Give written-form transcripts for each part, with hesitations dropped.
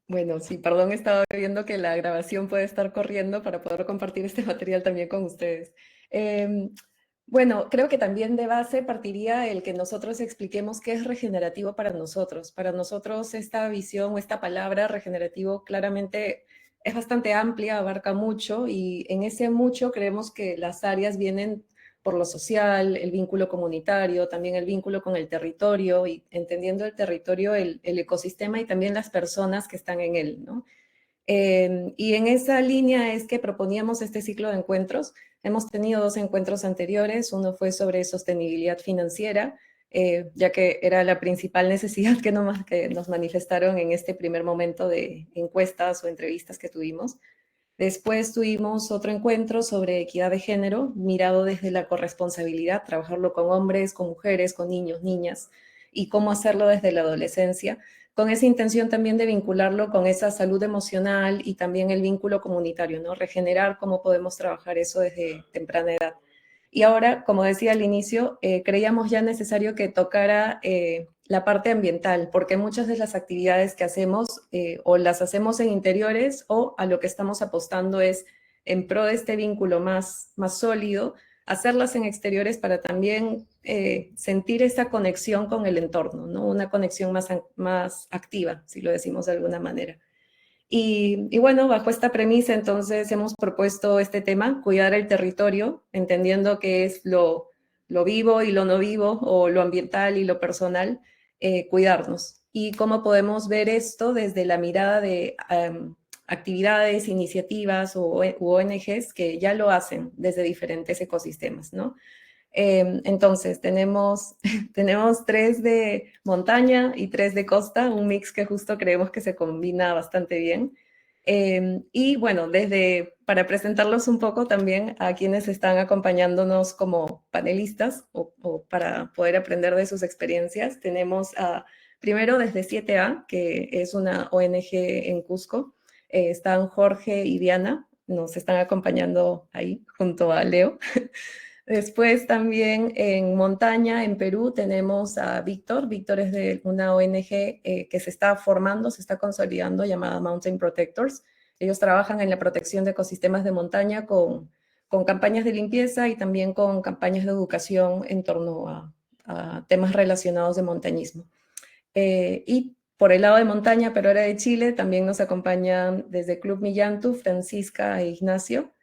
Bueno, sí, perdón, estaba viendo que la grabación puede estar corriendo para poder compartir este material también con ustedes. Em, bueno, creo que también de base partiría el que nosotros expliquemos qué es regenerativo para nosotros. Para nosotros esta visión o esta palabra regenerativo claramente es bastante amplia, abarca mucho y en ese mucho creemos que las áreas vienen por lo social, el vínculo comunitario, también el vínculo con el territorio y entendiendo el territorio, el ecosistema y también las personas que están en él, ¿no? Y en esa línea es que proponíamos este ciclo de encuentros. Hemos tenido dos encuentros anteriores. Uno fue sobre sostenibilidad financiera, ya que era la principal necesidad que nos manifestaron en este primer momento de encuestas o entrevistas que tuvimos. Después tuvimos otro encuentro sobre equidad de género, mirado desde la corresponsabilidad, trabajarlo con hombres, con mujeres, con niños, niñas, y cómo hacerlo desde la adolescencia, con esa intención también de vincularlo con esa salud emocional y también el vínculo comunitario, ¿no? Regenerar cómo podemos trabajar eso desde temprana edad. Y ahora, como decía al inicio, creíamos ya necesario que tocara la parte ambiental, porque muchas de las actividades que hacemos o las hacemos en interiores o a lo que estamos apostando es en pro de este vínculo más sólido, hacerlas en exteriores para también sentir esa conexión con el entorno, ¿no? Una conexión más activa, si lo decimos de alguna manera. Y bueno, bajo esta premisa entonces hemos propuesto este tema, cuidar el territorio, entendiendo que es lo vivo y lo no vivo, o lo ambiental y lo personal, cuidarnos. Y cómo podemos ver esto desde la mirada de actividades, iniciativas o ONGs que ya lo hacen desde diferentes ecosistemas, ¿no? Entonces, tenemos tres de montaña y tres de costa, un mix que justo creemos que se combina bastante bien. Y bueno, para presentarlos un poco también a quienes están acompañándonos como panelistas o para poder aprender de sus experiencias, tenemos primero desde 7A, que es una ONG en Cusco. Están Jorge y Diana, nos están acompañando ahí junto a Leo. Después también en montaña, en Perú, tenemos a Víctor. Víctor es de una ONG que se está formando, se está consolidando, llamada Mountain Protectors. Ellos trabajan en la protección de ecosistemas de montaña con campañas de limpieza y también con campañas de educación en torno a temas relacionados de montañismo. Y por el lado de montaña, pero ahora de Chile, también nos acompañan desde Club Millantu, Francisca e Ignacio.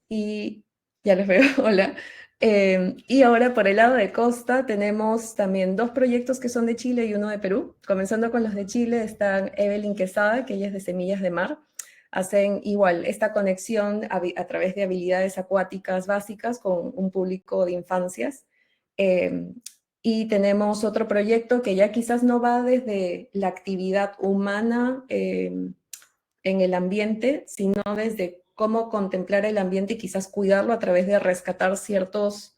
Y ya les veo, hola. Y ahora por el lado de Costa tenemos también dos proyectos que son de Chile y uno de Perú. Comenzando con los de Chile están Evelyn Quesada, que ella es de Semillas de Mar. Hacen igual esta conexión a través de habilidades acuáticas básicas con un público de infancias. Eh, y tenemos otro proyecto que ya quizás no va desde la actividad humana en el ambiente, sino desde cómo contemplar el ambiente y quizás cuidarlo a través de rescatar ciertos,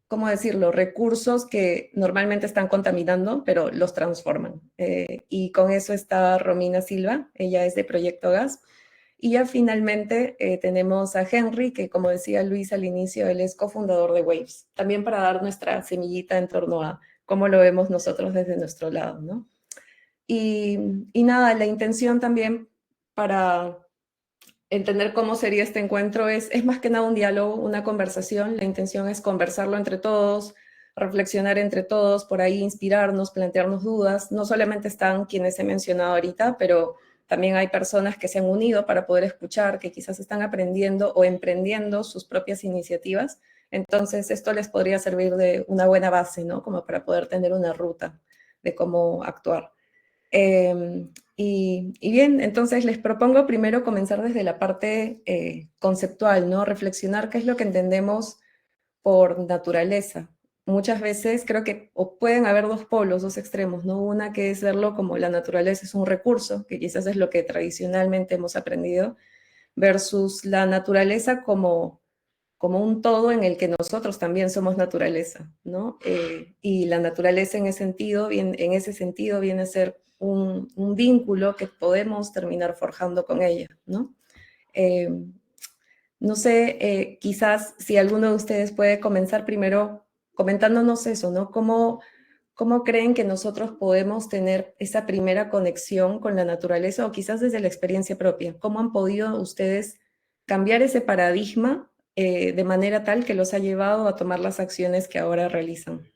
¿cómo decirlo?, recursos que normalmente están contaminando, pero los transforman. Y con eso está Romina Silva, ella es de Proyecto Gas. Y ya finalmente tenemos a Henry, que como decía Luis al inicio, él es cofundador de Waves, también para dar nuestra semillita en torno a cómo lo vemos nosotros desde nuestro lado, ¿no? Y nada, la intención también para entender cómo sería este encuentro es más que nada un diálogo, una conversación. La intención es conversarlo entre todos, reflexionar entre todos, por ahí inspirarnos, plantearnos dudas. No solamente están quienes he mencionado ahorita, pero también hay personas que se han unido para poder escuchar, que quizás están aprendiendo o emprendiendo sus propias iniciativas. Entonces, esto les podría servir de una buena base, ¿no? Como para poder tener una ruta de cómo actuar. Y bien, entonces les propongo primero comenzar desde la parte conceptual, ¿no? Reflexionar qué es lo que entendemos por naturaleza. Muchas veces creo que o pueden haber dos polos, dos extremos, ¿no? Una que es verlo como la naturaleza es un recurso, que quizás es lo que tradicionalmente hemos aprendido, versus la naturaleza como un todo en el que nosotros también somos naturaleza, ¿no? Y la naturaleza en ese sentido viene a ser un vínculo que podemos terminar forjando con ella, ¿no? Eh, no sé, quizás si alguno de ustedes puede comenzar primero comentándonos eso, ¿no? ¿cómo creen que nosotros podemos tener esa primera conexión con la naturaleza o quizás desde la experiencia propia? ¿Cómo han podido ustedes cambiar ese paradigma de manera tal que los ha llevado a tomar las acciones que ahora realizan?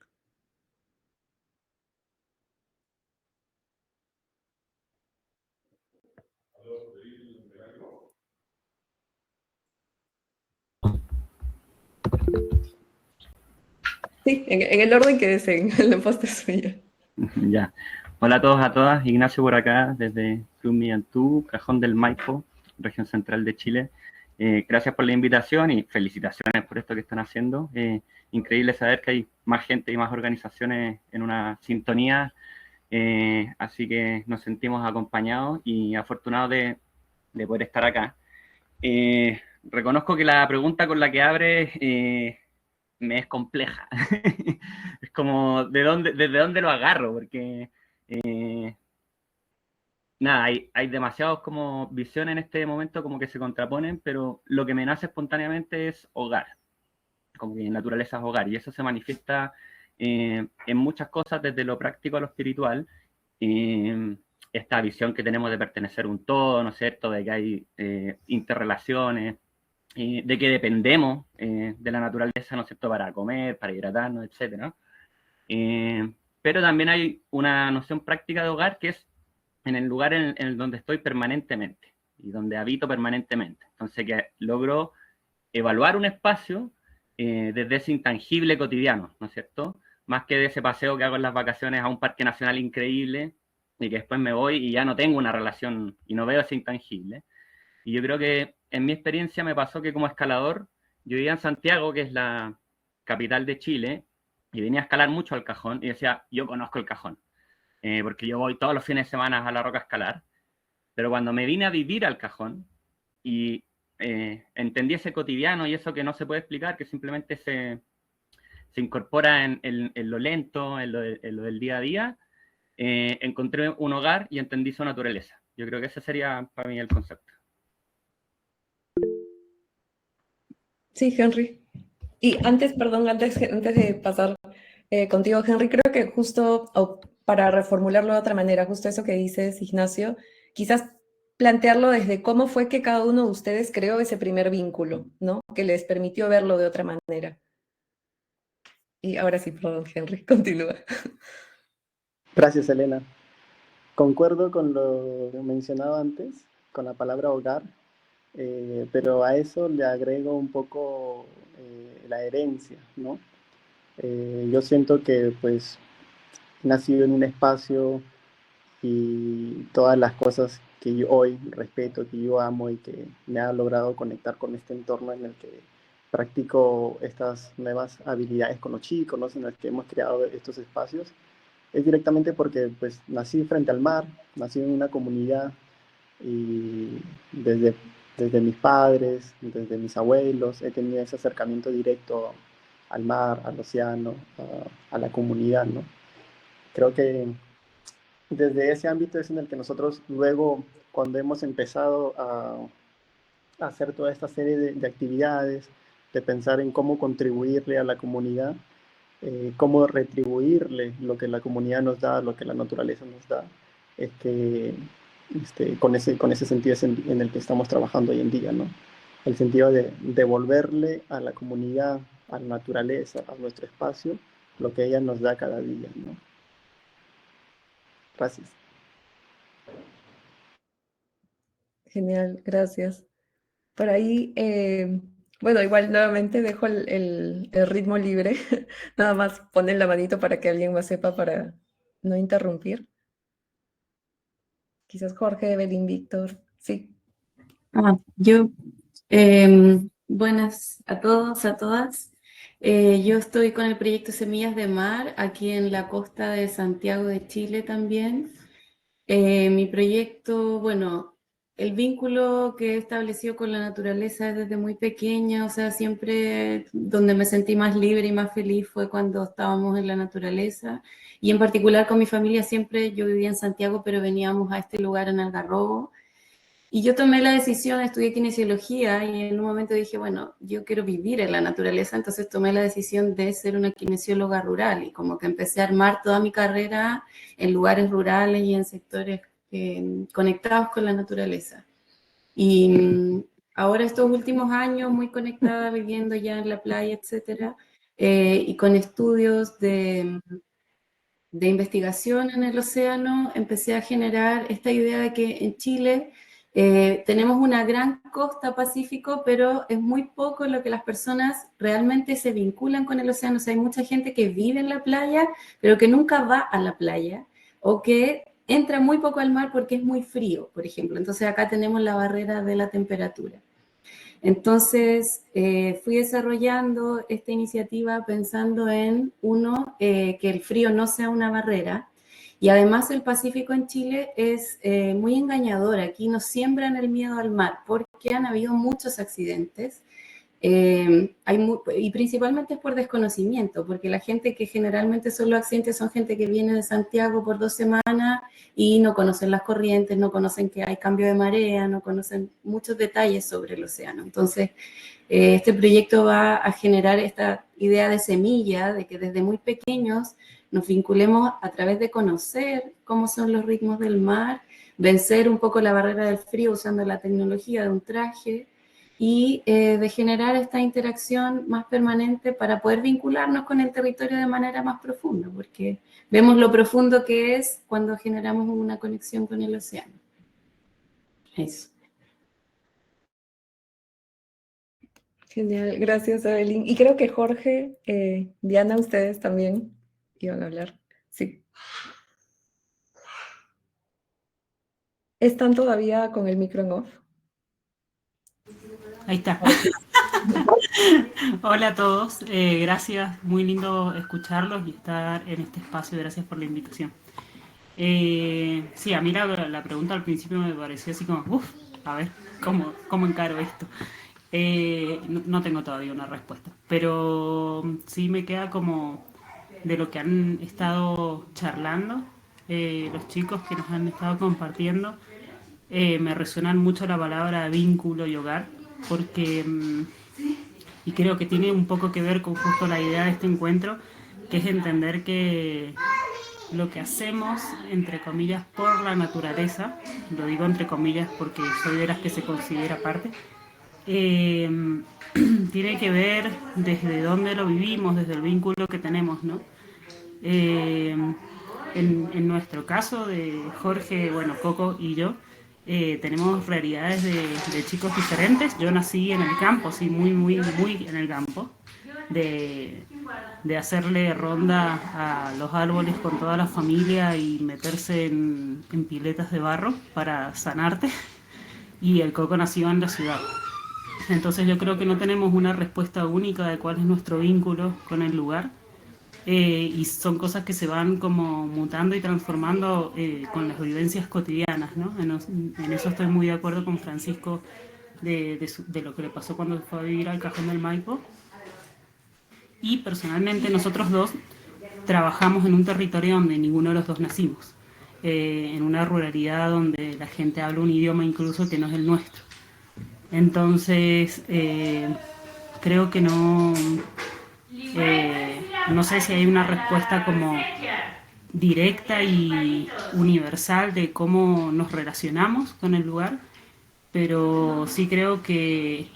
Sí, en el orden que deseen, la posta es suya. Ya. Hola a todos, a todas. Ignacio por acá, desde Club Millantú, Cajón del Maipo, región central de Chile. Gracias por la invitación y felicitaciones por esto que están haciendo. Increíble saber que hay más gente y más organizaciones en una sintonía. Así que nos sentimos acompañados y afortunados de poder estar acá. Reconozco que la pregunta con la que abre me es compleja. Es como, ¿desde dónde lo agarro? Porque, nada, hay demasiados como visiones en este momento como que se contraponen, pero lo que me nace espontáneamente es hogar, como que naturaleza es hogar, y eso se manifiesta en muchas cosas, desde lo práctico a lo espiritual. Esta visión que tenemos de pertenecer a un todo, ¿no es cierto?, de que hay interrelaciones, de que dependemos de la naturaleza, ¿no es cierto?, para comer, para hidratarnos, etcétera. Pero también hay una noción práctica de hogar que es en el lugar en el donde estoy permanentemente y donde habito permanentemente. Entonces, que logro evaluar un espacio desde ese intangible cotidiano, ¿no es cierto? Más que de ese paseo que hago en las vacaciones a un parque nacional increíble y que después me voy y ya no tengo una relación y no veo ese intangible. Y yo creo que en mi experiencia me pasó que como escalador, yo vivía en Santiago, que es la capital de Chile, y venía a escalar mucho al Cajón y decía, yo conozco el Cajón, porque yo voy todos los fines de semana a la roca a escalar, pero cuando me vine a vivir al Cajón y entendí ese cotidiano y eso que no se puede explicar, que simplemente se incorpora en lo lento, en lo del día a día, encontré un hogar y entendí su naturaleza. Yo creo que ese sería para mí el concepto. Sí, Henry. Y antes, perdón, antes de pasar contigo, Henry, creo que justo, o para reformularlo de otra manera, justo eso que dices, Ignacio, quizás plantearlo desde cómo fue que cada uno de ustedes creó ese primer vínculo, ¿no? Que les permitió verlo de otra manera. Y ahora sí, perdón, Henry, continúa. Gracias, Elena. Concuerdo con lo mencionado antes, con la palabra hogar, pero a eso le agrego un poco la herencia, ¿no? Yo siento que pues he nacido en un espacio y todas las cosas que yo hoy respeto, que yo amo y que me ha logrado conectar con este entorno en el que practico estas nuevas habilidades con los chicos, ¿no? En el que hemos creado estos espacios, es directamente porque pues nací frente al mar, nací en una comunidad y desde mis padres, desde mis abuelos, he tenido ese acercamiento directo al mar, al océano, a la comunidad, ¿no? Creo que desde ese ámbito es en el que nosotros luego, cuando hemos empezado a hacer toda esta serie de actividades, de pensar en cómo contribuirle a la comunidad, cómo retribuirle lo que la comunidad nos da, lo que la naturaleza nos da, es que con ese sentido es en el que estamos trabajando hoy en día, ¿no? El sentido de devolverle a la comunidad, a la naturaleza, a nuestro espacio, lo que ella nos da cada día, ¿no? Gracias. Genial, gracias. Por ahí, bueno, igual nuevamente dejo el ritmo libre. Nada más ponen la manito para que alguien más sepa para no interrumpir. Quizás Jorge, Evelyn, Víctor. Sí. Buenas a todos, a todas. Yo estoy con el proyecto Semillas de Mar, aquí en la costa de Santiago de Chile también. Mi proyecto, bueno, el vínculo que he establecido con la naturaleza es desde muy pequeña, o sea, siempre donde me sentí más libre y más feliz fue cuando estábamos en la naturaleza. Y en particular con mi familia siempre, yo vivía en Santiago, pero veníamos a este lugar en Algarrobo. Y yo tomé la decisión, estudié kinesiología y en un momento dije, bueno, yo quiero vivir en la naturaleza, entonces tomé la decisión de ser una kinesióloga rural y como que empecé a armar toda mi carrera en lugares rurales y en sectores conectados con la naturaleza. Y ahora estos últimos años muy conectada, viviendo ya en la playa, etcétera, y con estudios de investigación en el océano, empecé a generar esta idea de que en Chile tenemos una gran costa Pacífico, pero es muy poco lo que las personas realmente se vinculan con el océano. O sea, hay mucha gente que vive en la playa, pero que nunca va a la playa, o que entra muy poco al mar porque es muy frío, por ejemplo. Entonces acá tenemos la barrera de la temperatura. Entonces, fui desarrollando esta iniciativa pensando en, uno, que el frío no sea una barrera, y además el Pacífico en Chile es muy engañador. Aquí nos siembran el miedo al mar porque han habido muchos accidentes. Y principalmente es por desconocimiento, porque la gente que generalmente son los accidentes son gente que viene de Santiago por 2 semanas y no conocen las corrientes, no conocen que hay cambio de marea, no conocen muchos detalles sobre el océano. Entonces, este proyecto va a generar esta idea de semilla, de que desde muy pequeños nos vinculemos a través de conocer cómo son los ritmos del mar, vencer un poco la barrera del frío usando la tecnología de un traje, y de generar esta interacción más permanente para poder vincularnos con el territorio de manera más profunda, porque vemos lo profundo que es cuando generamos una conexión con el océano. Eso. Genial, gracias, Evelyn. Y creo que Jorge, Diana, ustedes también iban a hablar. Sí. ¿Están todavía con el micro en off? Ahí está. Hola a todos, gracias, muy lindo escucharlos y estar en este espacio, gracias por la invitación. Sí, a mí la pregunta al principio me pareció así como, a ver, ¿cómo encaro esto? No tengo todavía una respuesta, pero sí me queda como de lo que han estado charlando, los chicos que nos han estado compartiendo, me resuenan mucho la palabra vínculo y hogar, porque, y creo que tiene un poco que ver con justo la idea de este encuentro, que es entender que lo que hacemos, entre comillas, por la naturaleza, lo digo entre comillas porque soy de las que se considera parte, tiene que ver desde dónde lo vivimos, desde el vínculo que tenemos, ¿no? En nuestro caso, de Jorge, bueno, Coco y yo, tenemos realidades de chicos diferentes. Yo nací en el campo, sí, muy en el campo, de hacerle ronda a los árboles con toda la familia y meterse en piletas de barro para sanarte. Y el Coco nació en la ciudad. Entonces yo creo que no tenemos una respuesta única de cuál es nuestro vínculo con el lugar. Y son cosas que se van como mutando y transformando con las vivencias cotidianas, ¿no? En eso estoy muy de acuerdo con Francisco de lo que le pasó cuando fue a vivir al Cajón del Maipo. Y personalmente nosotros dos trabajamos en un territorio donde ninguno de los dos nacimos, en una ruralidad donde la gente habla un idioma incluso que no es el nuestro. Entonces, creo que no sé si hay una respuesta como directa y universal de cómo nos relacionamos con el lugar, pero sí creo que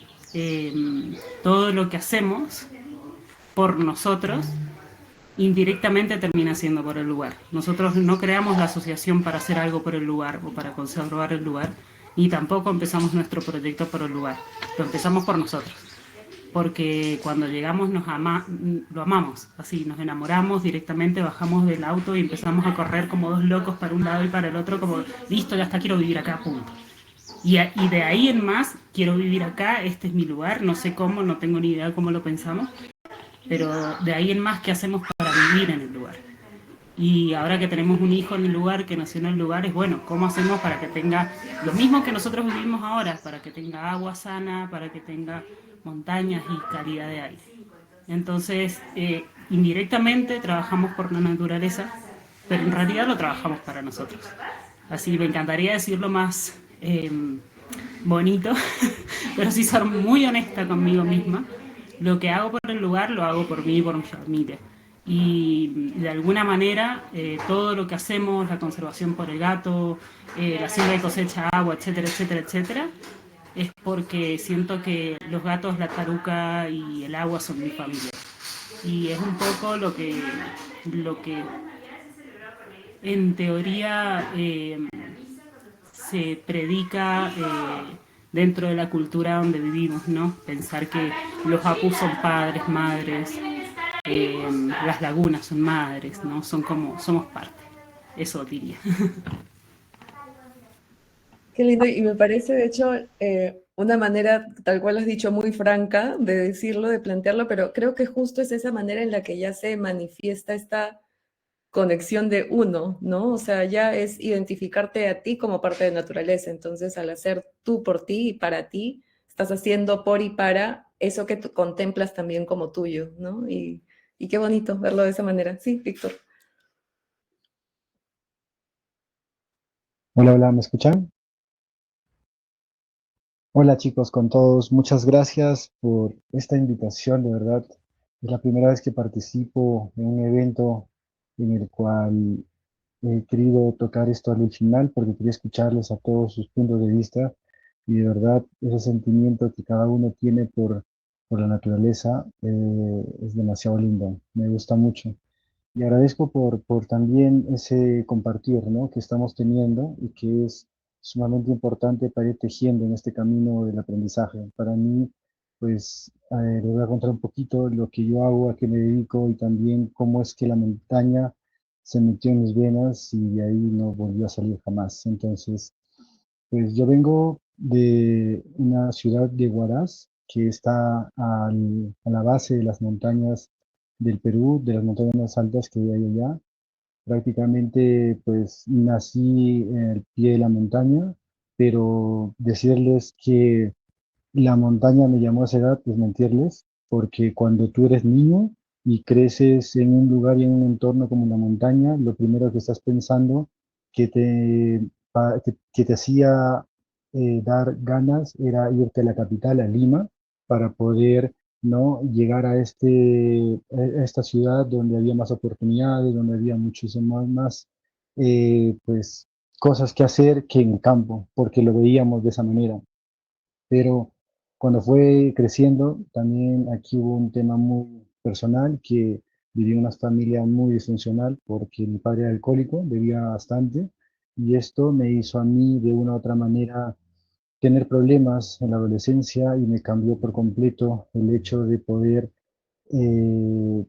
todo lo que hacemos por nosotros indirectamente termina siendo por el lugar. Nosotros no creamos la asociación para hacer algo por el lugar o para conservar el lugar, ni tampoco empezamos nuestro proyecto por el lugar. Lo empezamos por nosotros, porque cuando llegamos lo amamos, así, nos enamoramos directamente, bajamos del auto y empezamos a correr como dos locos para un lado y para el otro, como, listo, ya está, quiero vivir acá, punto. Y de ahí en más, quiero vivir acá, este es mi lugar, no sé cómo, no tengo ni idea cómo lo pensamos, pero de ahí en más, ¿qué hacemos para vivir en el lugar? Y ahora que tenemos un hijo en el lugar, que nació en el lugar, es bueno, ¿cómo hacemos para que tenga lo mismo que nosotros vivimos ahora? Para que tenga agua sana, para que tenga montañas y calidad de aire. Entonces, indirectamente trabajamos por la naturaleza, pero en realidad lo trabajamos para nosotros. Así me encantaría decirlo más bonito, pero sí ser muy honesta conmigo misma. Lo que hago por el lugar lo hago por mí y por mi familia. Y de alguna manera todo lo que hacemos, la conservación por el gato, la siembra y cosecha, agua, etcétera, etcétera, etcétera, es porque siento que los gatos, la taruca y el agua son mi familia. Y es un poco lo que en teoría se predica dentro de la cultura donde vivimos, ¿no? Pensar que los apus son padres, madres, las lagunas son madres, ¿no? Son como, somos parte, eso diría. Qué lindo, y me parece de hecho una manera, tal cual has dicho, muy franca de decirlo, de plantearlo, pero creo que justo es esa manera en la que ya se manifiesta esta conexión de uno, ¿no? O sea, ya es identificarte a ti como parte de naturaleza. Entonces, al hacer tú por ti y para ti, estás haciendo por y para eso que tú contemplas también como tuyo, ¿no? Y qué bonito verlo de esa manera. Sí, Víctor. Hola, hola, ¿me escuchan? Hola chicos, con todos, muchas gracias por esta invitación, de verdad. Es la primera vez que participo en un evento en el cual he querido tocar esto al final porque quería escucharles a todos sus puntos de vista y de verdad ese sentimiento que cada uno tiene por la naturaleza es demasiado lindo, me gusta mucho. Y agradezco por también ese compartir, ¿no? que estamos teniendo y que es sumamente importante para ir tejiendo en este camino del aprendizaje. Para mí, pues, les voy a contar un poquito lo que yo hago, a qué me dedico y también cómo es que la montaña se metió en mis venas y de ahí no volvió a salir jamás. Entonces, pues yo vengo de una ciudad de Huaraz que está a la base de las montañas del Perú, de las montañas más altas que hay allá. Prácticamente pues nací en el pie de la montaña, pero decirles que la montaña me llamó a esa edad, pues mentirles, porque cuando tú eres niño y creces en un lugar y en un entorno como la montaña, lo primero que estás pensando que que te hacía dar ganas era irte a la capital, a Lima, para poder ¿no? llegar a, a esta ciudad donde había más oportunidades, donde había muchísimas más pues, cosas que hacer que en el campo, porque lo veíamos de esa manera. Pero cuando fue creciendo, también aquí hubo un tema muy personal que viví en una familia muy disfuncional porque mi padre era alcohólico, bebía bastante, y esto me hizo a mí de una u otra manera tener problemas en la adolescencia y me cambió por completo el hecho de poder, eh,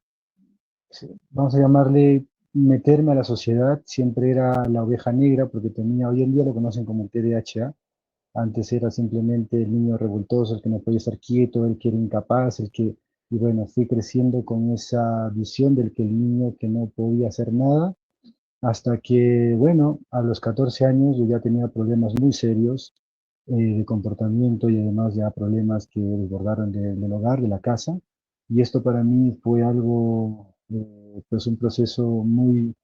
vamos a llamarle, meterme a la sociedad. Siempre era la oveja negra porque tenía, hoy en día lo conocen como TDAH. Antes era simplemente el niño revoltoso, el que no podía estar quieto, el que era incapaz, y bueno, fui creciendo con esa visión del que el niño que no podía hacer nada, hasta que, bueno, a los 14 años yo ya tenía problemas muy serios de comportamiento y además ya problemas que desbordaron del hogar, de la casa. Y esto para mí fue algo, pues un proceso muy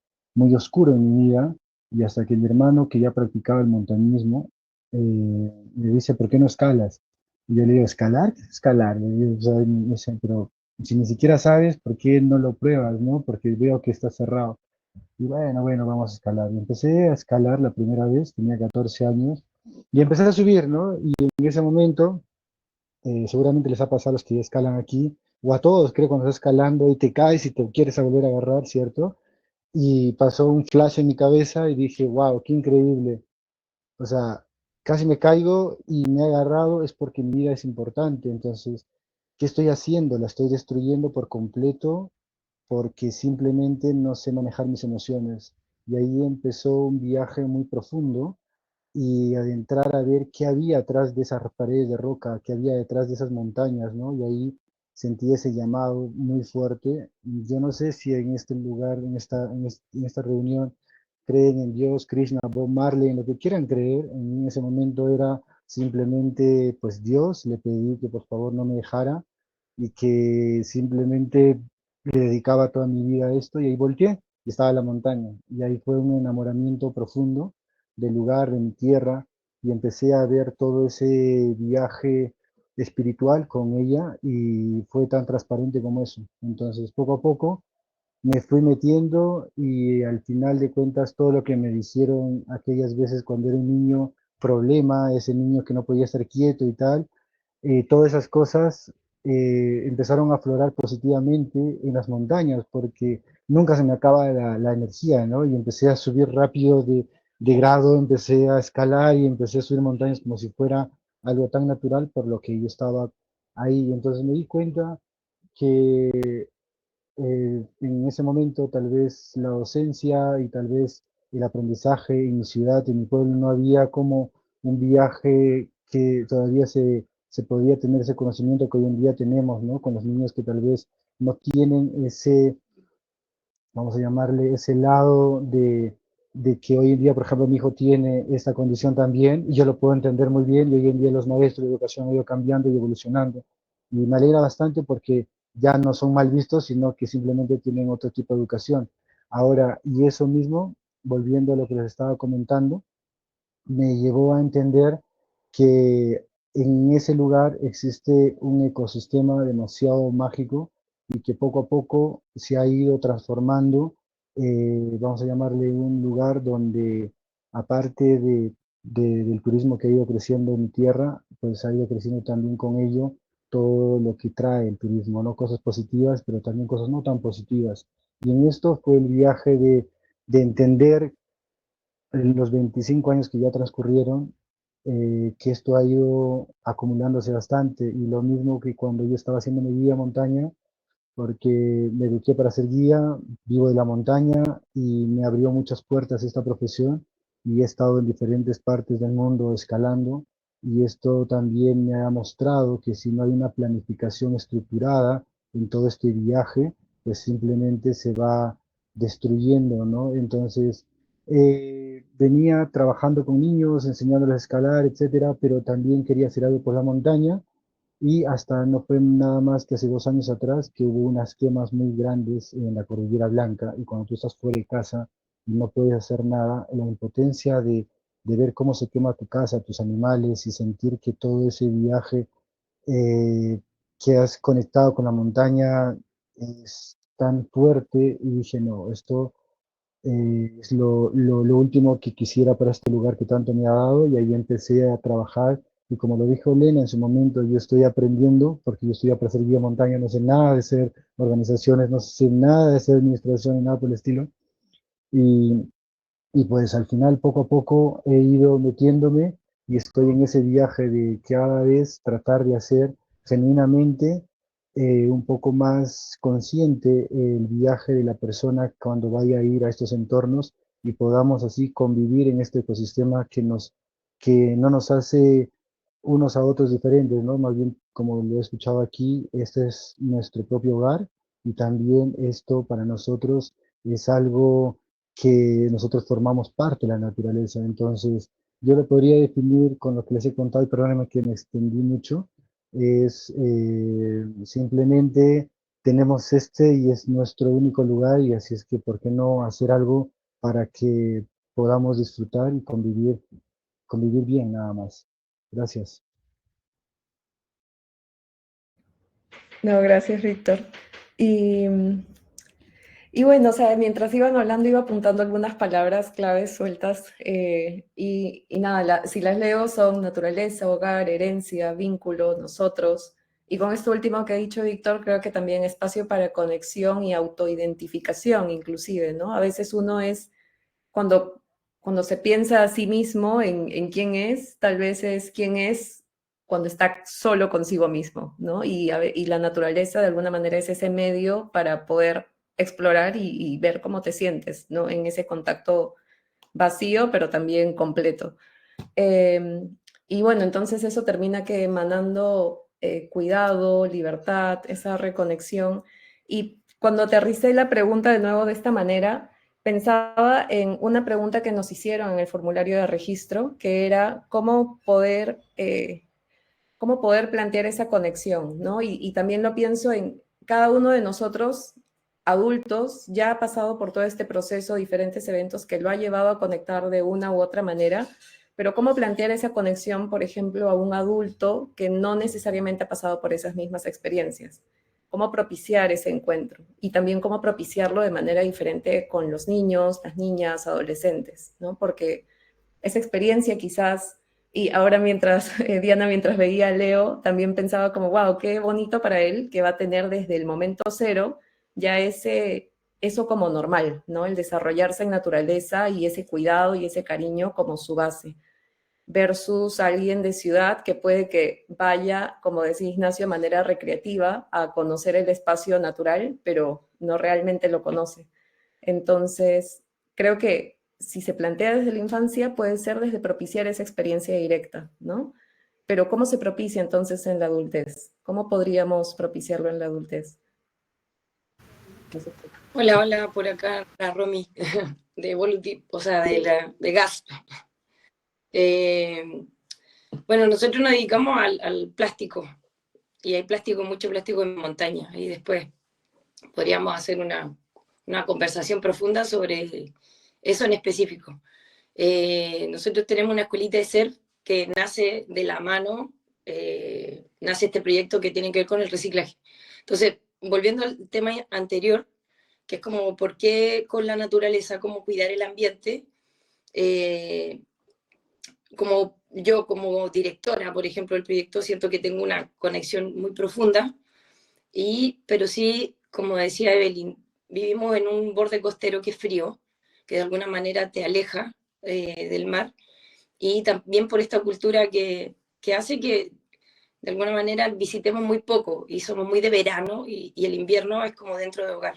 oscuro en mi vida. Y hasta que mi hermano, que ya practicaba el montañismo, me dice, ¿por qué no escalas? Y yo le digo, ¿escalar? ¿Qué es escalar? Le digo, o sea, me dice, pero si ni siquiera sabes, ¿por qué no lo pruebas, no? Porque veo que está cerrado. Y bueno, vamos a escalar. Y empecé a escalar la primera vez, tenía 14 años, y empecé a subir, ¿no? Y en ese momento, seguramente les ha pasado a los que ya escalan aquí, o a todos, creo, cuando estás escalando y te caes y te quieres a volver a agarrar, ¿cierto? Y pasó un flash en mi cabeza y dije, wow, qué increíble. O sea, casi me caigo y me he agarrado, es porque mi vida es importante. Entonces, ¿qué estoy haciendo? La estoy destruyendo por completo porque simplemente no sé manejar mis emociones. Y ahí empezó un viaje muy profundo y adentrar a ver qué había atrás de esas paredes de roca, qué había detrás de esas montañas, ¿no? Y ahí sentí ese llamado muy fuerte. Yo no sé si en este lugar, en esta reunión, creen en Dios, Krishna, Bob Marley, en lo que quieran creer. En mí en ese momento era simplemente, pues Dios, le pedí que por favor no me dejara y que simplemente le dedicaba toda mi vida a esto y ahí volteé y estaba en la montaña. Y ahí fue un enamoramiento profundo del lugar, de mi tierra, y empecé a ver todo ese viaje espiritual con ella y fue tan transparente como eso. Entonces, poco a poco me fui metiendo y al final de cuentas todo lo que me hicieron aquellas veces cuando era un niño problema, ese niño que no podía estar quieto y tal, todas esas cosas empezaron a aflorar positivamente en las montañas porque nunca se me acaba la energía, ¿no? Y empecé a subir rápido de grado, empecé a escalar y empecé a subir montañas como si fuera algo tan natural por lo que yo estaba ahí. Entonces me di cuenta que en ese momento tal vez la docencia y tal vez el aprendizaje en mi ciudad, en mi pueblo, no había como un viaje que todavía se podía tener ese conocimiento que hoy en día tenemos, ¿no? Con los niños que tal vez no tienen ese, vamos a llamarle, ese lado de que hoy en día, por ejemplo, mi hijo tiene esta condición también, y yo lo puedo entender muy bien, y hoy en día los maestros de educación han ido cambiando y evolucionando. Y me alegra bastante porque ya no son mal vistos, sino que simplemente tienen otro tipo de educación. Ahora, y eso mismo, volviendo a lo que les estaba comentando, me llevó a entender que en ese lugar existe un ecosistema demasiado mágico y que poco a poco se ha ido transformando, vamos a llamarle un lugar donde, aparte del turismo que ha ido creciendo en mi tierra, pues ha ido creciendo también con ello todo lo que trae el turismo, ¿no? Cosas positivas, pero también cosas no tan positivas. Y en esto fue el viaje de entender en los 25 años que ya transcurrieron, que esto ha ido acumulándose bastante. Y lo mismo que cuando yo estaba haciendo mi guía montaña, porque me eduqué para ser guía, vivo de la montaña y me abrió muchas puertas esta profesión y he estado en diferentes partes del mundo escalando y esto también me ha mostrado que si no hay una planificación estructurada en todo este viaje, pues simplemente se va destruyendo, ¿no? Entonces, venía trabajando con niños, enseñándoles a escalar, etcétera, pero también quería hacer algo por la montaña y hasta no fue nada más que hace 2 años atrás que hubo unas quemas muy grandes en la Cordillera Blanca y cuando tú estás fuera de casa y no puedes hacer nada, la impotencia de ver cómo se quema tu casa, tus animales y sentir que todo ese viaje que has conectado con la montaña es tan fuerte y dije, no, esto es lo último que quisiera para este lugar que tanto me ha dado y ahí empecé a trabajar y como lo dijo Elena en su momento, yo estoy aprendiendo porque yo estoy para hacer guía montaña, no sé nada de ser organizaciones, no sé nada de ser administración ni nada por el estilo y, y pues al final poco a poco he ido metiéndome y estoy en ese viaje de cada vez tratar de hacer genuinamente un poco más consciente el viaje de la persona cuando vaya a ir a estos entornos y podamos así convivir en este ecosistema que no nos hace unos a otros diferentes, ¿no? Más bien, como lo he escuchado aquí, este es nuestro propio hogar y también esto para nosotros es algo que nosotros formamos parte de la naturaleza. Entonces, yo lo podría definir con lo que les he contado, y perdónenme que me extendí mucho, es simplemente tenemos este y es nuestro único lugar y así es que, ¿por qué no hacer algo para que podamos disfrutar y convivir bien nada más? Gracias. No, gracias, Víctor. Y, y bueno, o sea, mientras iban hablando iba apuntando algunas palabras claves sueltas y nada, si las leo son naturaleza, hogar, herencia, vínculo, nosotros. Y con esto último que ha dicho Víctor, creo que también espacio para conexión y autoidentificación inclusive, ¿no? A veces uno es, cuando, cuando se piensa a sí mismo en quién es, tal vez es quién es cuando está solo consigo mismo, ¿no? Y la naturaleza de alguna manera es ese medio para poder explorar y ver cómo te sientes, ¿no? En ese contacto vacío, pero también completo. Eh, y bueno, entonces eso termina que emanando cuidado, libertad, esa reconexión. Y cuando aterricé la pregunta de nuevo de esta manera, pensaba en una pregunta que nos hicieron en el formulario de registro, que era cómo poder plantear esa conexión, ¿no? Y también lo pienso en cada uno de nosotros, adultos, ya ha pasado por todo este proceso, diferentes eventos que lo ha llevado a conectar de una u otra manera, pero ¿cómo plantear esa conexión, por ejemplo, a un adulto que no necesariamente ha pasado por esas mismas experiencias? ¿Cómo propiciar ese encuentro? Y también cómo propiciarlo de manera diferente con los niños, las niñas, adolescentes, ¿no? Porque esa experiencia quizás, y ahora mientras, Diana, mientras veía a Leo, también pensaba como, wow, qué bonito para él que va a tener desde el momento cero ya eso como normal, ¿no? El desarrollarse en naturaleza y ese cuidado y ese cariño como su base versus alguien de ciudad que puede que vaya, como decía Ignacio, de manera recreativa a conocer el espacio natural, pero no realmente lo conoce. Entonces, creo que si se plantea desde la infancia, puede ser desde propiciar esa experiencia directa, ¿no? Pero ¿cómo se propicia entonces en la adultez? ¿Cómo podríamos propiciarlo en la adultez? No sé. Hola, hola, por acá la Romy de Evolutive, o sea, de GAS. Bueno, nosotros nos dedicamos al plástico, y hay plástico, mucho plástico en montaña, y después podríamos hacer una conversación profunda sobre eso en específico. Nosotros tenemos una escuelita de surf que nace de la mano, nace este proyecto que tiene que ver con el reciclaje. Entonces, volviendo al tema anterior, que es como por qué con la naturaleza, cómo cuidar el ambiente, como yo como directora, por ejemplo, del proyecto, siento que tengo una conexión muy profunda, pero sí, como decía Evelyn, vivimos en un borde costero que es frío, que de alguna manera te aleja del mar, y también por esta cultura que hace que de alguna manera visitemos muy poco, y somos muy de verano, y el invierno es como dentro de hogar.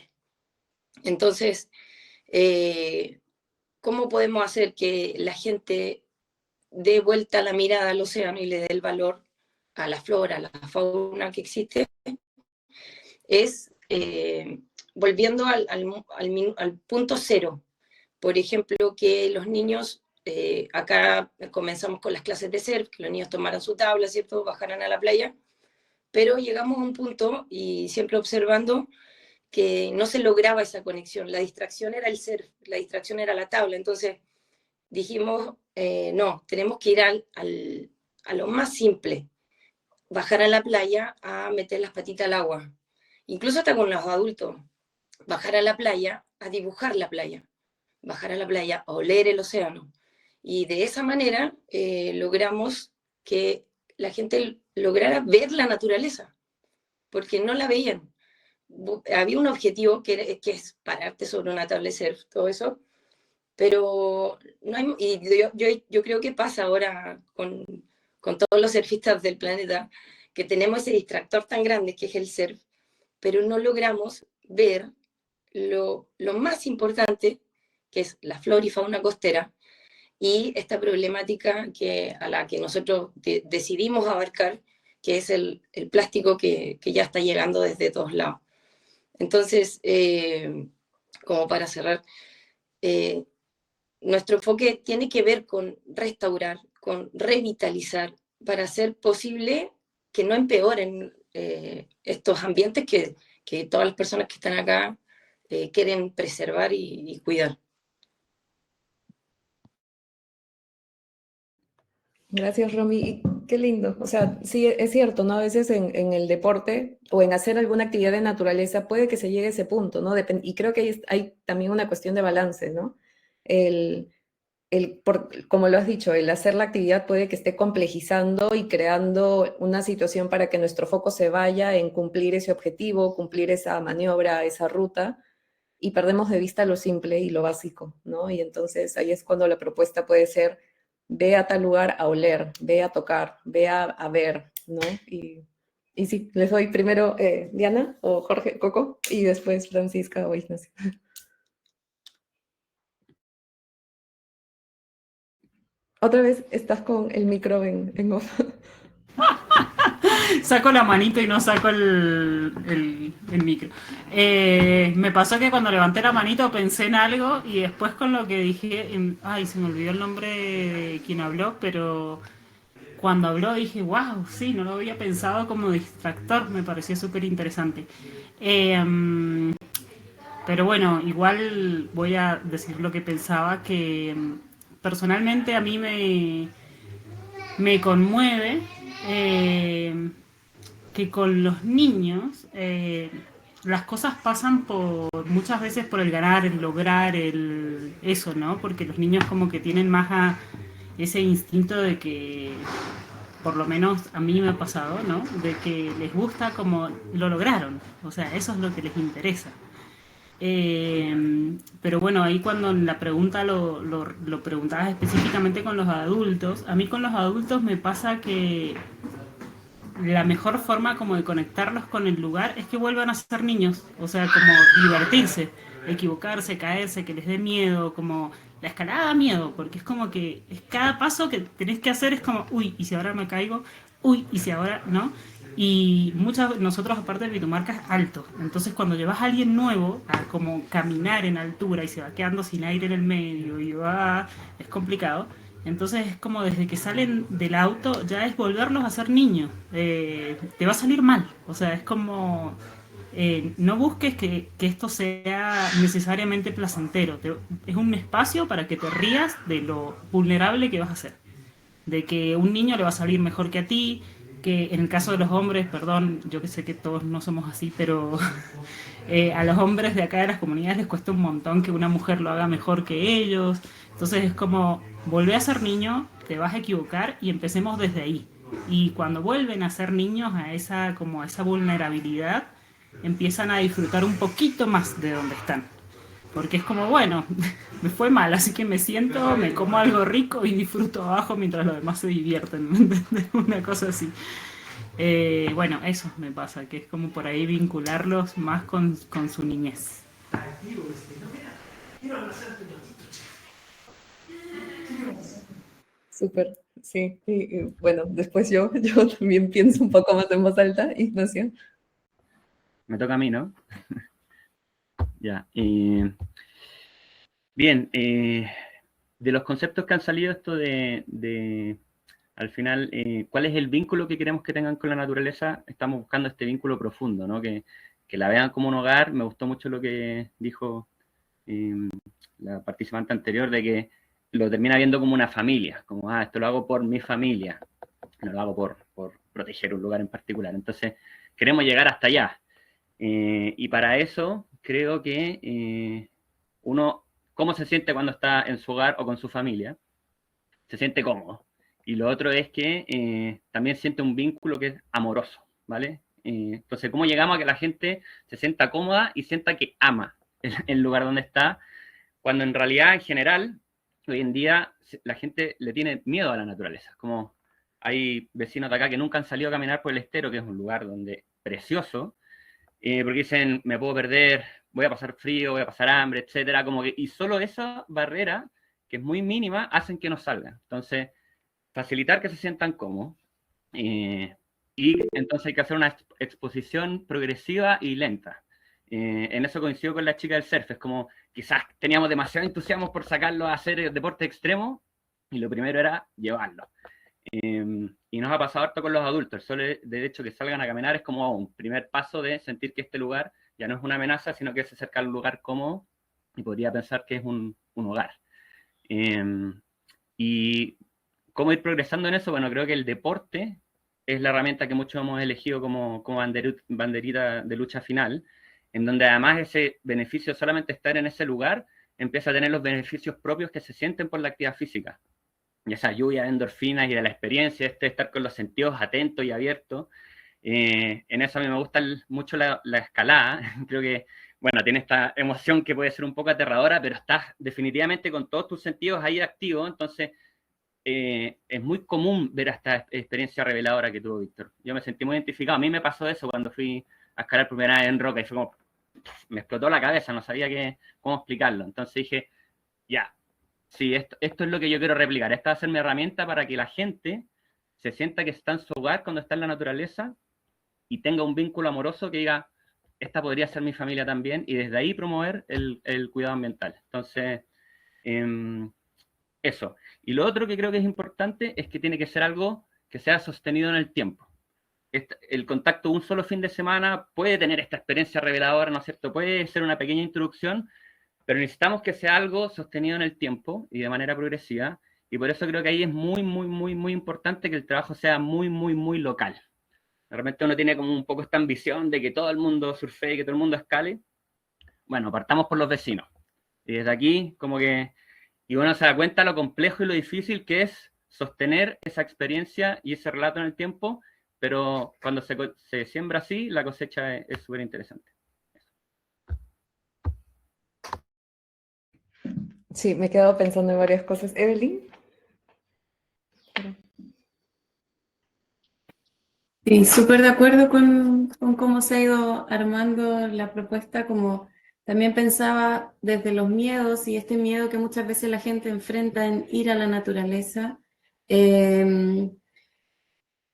Entonces, ¿cómo podemos hacer que la gente dé vuelta la mirada al océano y le dé el valor a la flora, a la fauna que existe? Es volviendo al punto cero. Por ejemplo, que los niños, acá comenzamos con las clases de surf, que los niños tomaran su tabla, ¿cierto? Bajaran a la playa, pero llegamos a un punto, y siempre observando, que no se lograba esa conexión. La distracción era el surf, la distracción era la tabla. Entonces dijimos, no, tenemos que ir a lo más simple, bajar a la playa a meter las patitas al agua. Incluso hasta con los adultos, bajar a la playa a dibujar la playa, bajar a la playa a oler el océano. Y de esa manera logramos que la gente lograra ver la naturaleza, porque no la veían. Había un objetivo que es pararte sobre una tabla de surf, todo eso, pero no hay, y yo creo que pasa ahora con todos los surfistas del planeta, que tenemos ese distractor tan grande que es el surf, pero no logramos ver lo más importante, que es la flora y fauna costera, y esta problemática a la que nosotros decidimos abarcar, que es el plástico que ya está llegando desde todos lados. Entonces, como para cerrar, nuestro enfoque tiene que ver con restaurar, con revitalizar, para hacer posible que no empeoren estos ambientes que todas las personas que están acá quieren preservar y cuidar. Gracias, Romy. Y qué lindo. O sea, sí, es cierto, ¿no? A veces en el deporte o en hacer alguna actividad de naturaleza puede que se llegue a ese punto, ¿no? Y creo que hay también una cuestión de balance, ¿no? Como lo has dicho, el hacer la actividad puede que esté complejizando y creando una situación para que nuestro foco se vaya en cumplir ese objetivo, cumplir esa maniobra, esa ruta, y perdemos de vista lo simple y lo básico, ¿no? Y entonces ahí es cuando la propuesta puede ser: ve a tal lugar a oler, ve a tocar, ve a ver, ¿no? Y sí, les doy primero Diana o Jorge, Coco, y después Francisca o Ignacio. Otra vez estás con el micro en off. Saco la manito y no saco el micro. Me pasó que cuando levanté la manito pensé en algo y después con lo que dije, ay, se me olvidó el nombre de quien habló, pero cuando habló dije, wow, sí, no lo había pensado como distractor, me pareció súper interesante. Pero bueno, igual voy a decir lo que pensaba, que personalmente a mí me conmueve que con los niños las cosas pasan muchas veces por el ganar, el lograr, eso, ¿no? Porque los niños como que tienen más ese instinto de que, por lo menos a mí me ha pasado, ¿no? De que les gusta como lo lograron, o sea, eso es lo que les interesa. Pero bueno, ahí cuando en la pregunta lo preguntabas específicamente con los adultos, a mí con los adultos me pasa que la mejor forma como de conectarlos con el lugar es que vuelvan a ser niños, o sea, como divertirse, equivocarse, caerse, que les dé miedo, como la escalada da miedo, porque es como que es cada paso que tenés que hacer es como, uy, ¿y si ahora me caigo? Uy, ¿y si ahora no? Y nosotros aparte de Vitumarca es alto, entonces cuando llevas a alguien nuevo a como caminar en altura y se va quedando sin aire en el medio y va, es complicado. Entonces es como desde que salen del auto ya es volverlos a ser niños. Te va a salir mal. O sea, es como no busques que esto sea necesariamente placentero. Es un espacio para que te rías de lo vulnerable que vas a ser. De que un niño le va a salir mejor que a ti, que en el caso de los hombres, perdón, yo que sé que todos no somos así, pero a los hombres de acá de las comunidades les cuesta un montón que una mujer lo haga mejor que ellos. Entonces es como, volvé a ser niño, te vas a equivocar y empecemos desde ahí. Y cuando vuelven a ser niños como a esa vulnerabilidad, empiezan a disfrutar un poquito más de donde están. Porque es como, bueno, me fue mal, así que me siento, me como algo rico y disfruto abajo mientras los demás se divierten, ¿me entiendes? Una cosa así. Bueno, eso me pasa, que es como por ahí vincularlos más con su niñez. Súper, sí. Y bueno, después yo también pienso un poco más en voz alta, Ignacio. Me toca a mí, ¿no? Ya. Bien, de los conceptos que han salido, esto al final, ¿cuál es el vínculo que queremos que tengan con la naturaleza? Estamos buscando este vínculo profundo, ¿no? Que la vean como un hogar. Me gustó mucho lo que dijo la participante anterior, de que lo termina viendo como una familia, como, esto lo hago por mi familia, no lo hago por proteger un lugar en particular. Entonces, queremos llegar hasta allá. Y para eso, creo que uno, ¿cómo se siente cuando está en su hogar o con su familia? Se siente cómodo. Y lo otro es que también siente un vínculo que es amoroso, ¿vale? Entonces, ¿cómo llegamos a que la gente se sienta cómoda y sienta que ama el lugar donde está? Cuando en realidad, en general, hoy en día la gente le tiene miedo a la naturaleza. Como hay vecinos de acá que nunca han salido a caminar por el Estero, que es un lugar donde precioso, porque dicen, me puedo perder, voy a pasar frío, voy a pasar hambre, etcétera, como que, y solo esa barrera, que es muy mínima, hacen que no salgan. Entonces, facilitar que se sientan cómodos, y entonces hay que hacer una exposición progresiva y lenta. En eso coincido con la chica del surf, es como, quizás teníamos demasiado entusiasmo por sacarlo a hacer deporte extremo, y lo primero era llevarlo. Y nos ha pasado harto con los adultos. El solo de hecho que salgan a caminar es como un primer paso de sentir que este lugar ya no es una amenaza, sino que se acerca a un lugar cómodo y podría pensar que es un hogar. Y cómo ir progresando en eso, bueno, creo que el deporte es la herramienta que muchos hemos elegido como banderita de lucha final, en donde además ese beneficio solamente estar en ese lugar empieza a tener los beneficios propios que se sienten por la actividad física. Y esa lluvia de endorfinas y de la experiencia, estar con los sentidos atentos y abiertos. En eso a mí me gusta mucho la escalada. Creo que, bueno, tiene esta emoción que puede ser un poco aterradora, pero estás definitivamente con todos tus sentidos ahí activos. Entonces, es muy común ver esta experiencia reveladora que tuvo Víctor. Yo me sentí muy identificado. A mí me pasó eso cuando fui a escalar primera vez en roca y fue como, me explotó la cabeza, no sabía cómo explicarlo. Entonces dije, ya. Sí, esto es lo que yo quiero replicar. Esta va a ser mi herramienta para que la gente se sienta que está en su hogar cuando está en la naturaleza y tenga un vínculo amoroso que diga, esta podría ser mi familia también, y desde ahí promover el cuidado ambiental. Entonces, eso. Y lo otro que creo que es importante es que tiene que ser algo que sea sostenido en el tiempo. El contacto un solo fin de semana puede tener esta experiencia reveladora, ¿no es cierto? Puede ser una pequeña introducción, pero necesitamos que sea algo sostenido en el tiempo y de manera progresiva, y por eso creo que ahí es muy importante que el trabajo sea muy local. De repente uno tiene como un poco esta ambición de que todo el mundo surfee, que todo el mundo escale. Bueno, partamos por los vecinos. Y desde aquí, como que, y uno se da cuenta lo complejo y lo difícil que es sostener esa experiencia y ese relato en el tiempo, pero cuando se siembra así, la cosecha es súper interesante. Sí, me he quedado pensando en varias cosas. Evelyn. Sí, súper de acuerdo con cómo se ha ido armando la propuesta, como también pensaba desde los miedos y este miedo que muchas veces la gente enfrenta en ir a la naturaleza.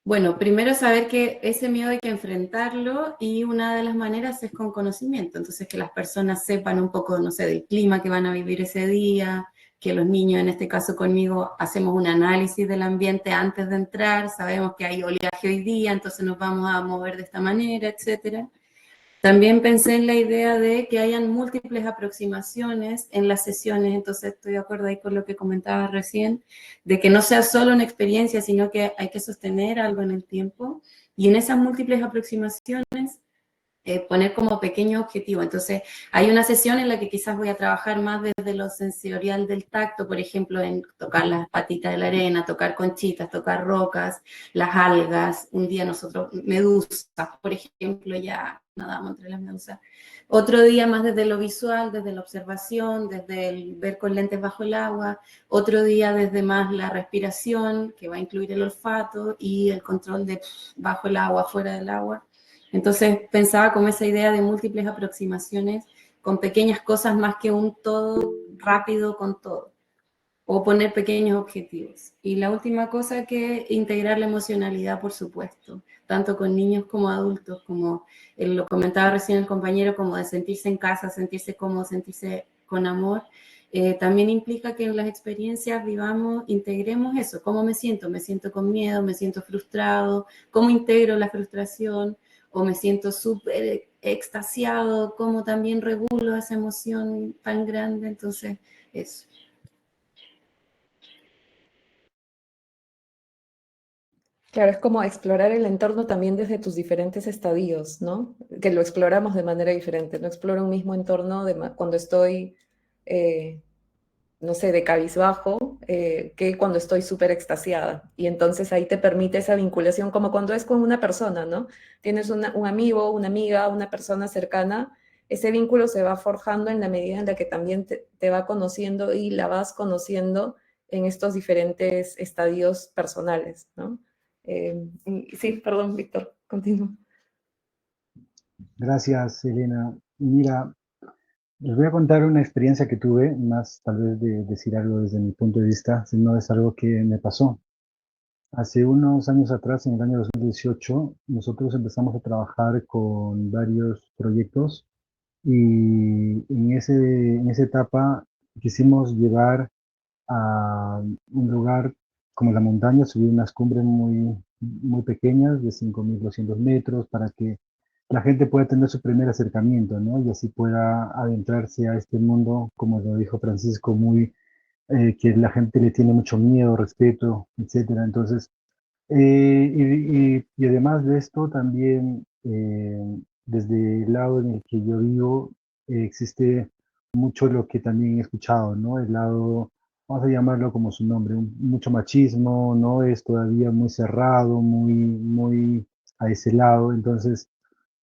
Bueno, primero saber que ese miedo hay que enfrentarlo y una de las maneras es con conocimiento, entonces que las personas sepan un poco, no sé, del clima que van a vivir ese día, que los niños, en este caso conmigo, hacemos un análisis del ambiente antes de entrar, sabemos que hay oleaje hoy día, entonces nos vamos a mover de esta manera, etcétera. También pensé en la idea de que hayan múltiples aproximaciones en las sesiones, entonces estoy de acuerdo ahí con lo que comentaba recién, de que no sea solo una experiencia, sino que hay que sostener algo en el tiempo. Y en esas múltiples aproximaciones poner como pequeño objetivo. Entonces, hay una sesión en la que quizás voy a trabajar más desde lo sensorial del tacto, por ejemplo, en tocar las patitas de la arena, tocar conchitas, tocar rocas, las algas. Un día nosotros, medusas, por ejemplo, ya nadamos entre las medusas. Otro día más desde lo visual, desde la observación, desde el ver con lentes bajo el agua. Otro día desde más la respiración, que va a incluir el olfato y el control de bajo el agua, fuera del agua. Entonces pensaba como esa idea de múltiples aproximaciones con pequeñas cosas más que un todo rápido con todo, o poner pequeños objetivos. Y la última cosa que integrar la emocionalidad, por supuesto, tanto con niños como adultos, como lo comentaba recién el compañero, como de sentirse en casa, sentirse cómodo, sentirse con amor. También implica que en las experiencias vivamos, integremos eso, cómo me siento con miedo, me siento frustrado, cómo integro la frustración, o me siento súper extasiado, cómo también regulo esa emoción tan grande, entonces eso. Claro, es como explorar el entorno también desde tus diferentes estadios, ¿no? Que lo exploramos de manera diferente. No exploro un mismo entorno cuando estoy, eh, no sé, de cabizbajo, que cuando estoy súper extasiada. Y entonces ahí te permite esa vinculación, como cuando es con una persona, ¿no? Tienes un amigo, una amiga, una persona cercana, ese vínculo se va forjando en la medida en la que también te va conociendo y la vas conociendo en estos diferentes estadios personales, ¿no? Sí, perdón, Víctor, continúa. Gracias, Elena. Mira, les voy a contar una experiencia que tuve, más tal vez de decir algo desde mi punto de vista, sino es algo que me pasó. Hace unos años atrás, en el año 2018, nosotros empezamos a trabajar con varios proyectos y en esa etapa quisimos llevar a un lugar como la montaña, subir unas cumbres muy pequeñas de 5.200 metros para que la gente pueda tener su primer acercamiento, ¿no? Y así pueda adentrarse a este mundo, como lo dijo Francisco, que la gente le tiene mucho miedo, respeto, etcétera. Entonces, y además de esto, también desde el lado en el que yo vivo, existe mucho lo que también he escuchado, ¿no? El lado, vamos a llamarlo como su nombre, mucho machismo, ¿no? Es todavía muy cerrado, muy a ese lado. Entonces,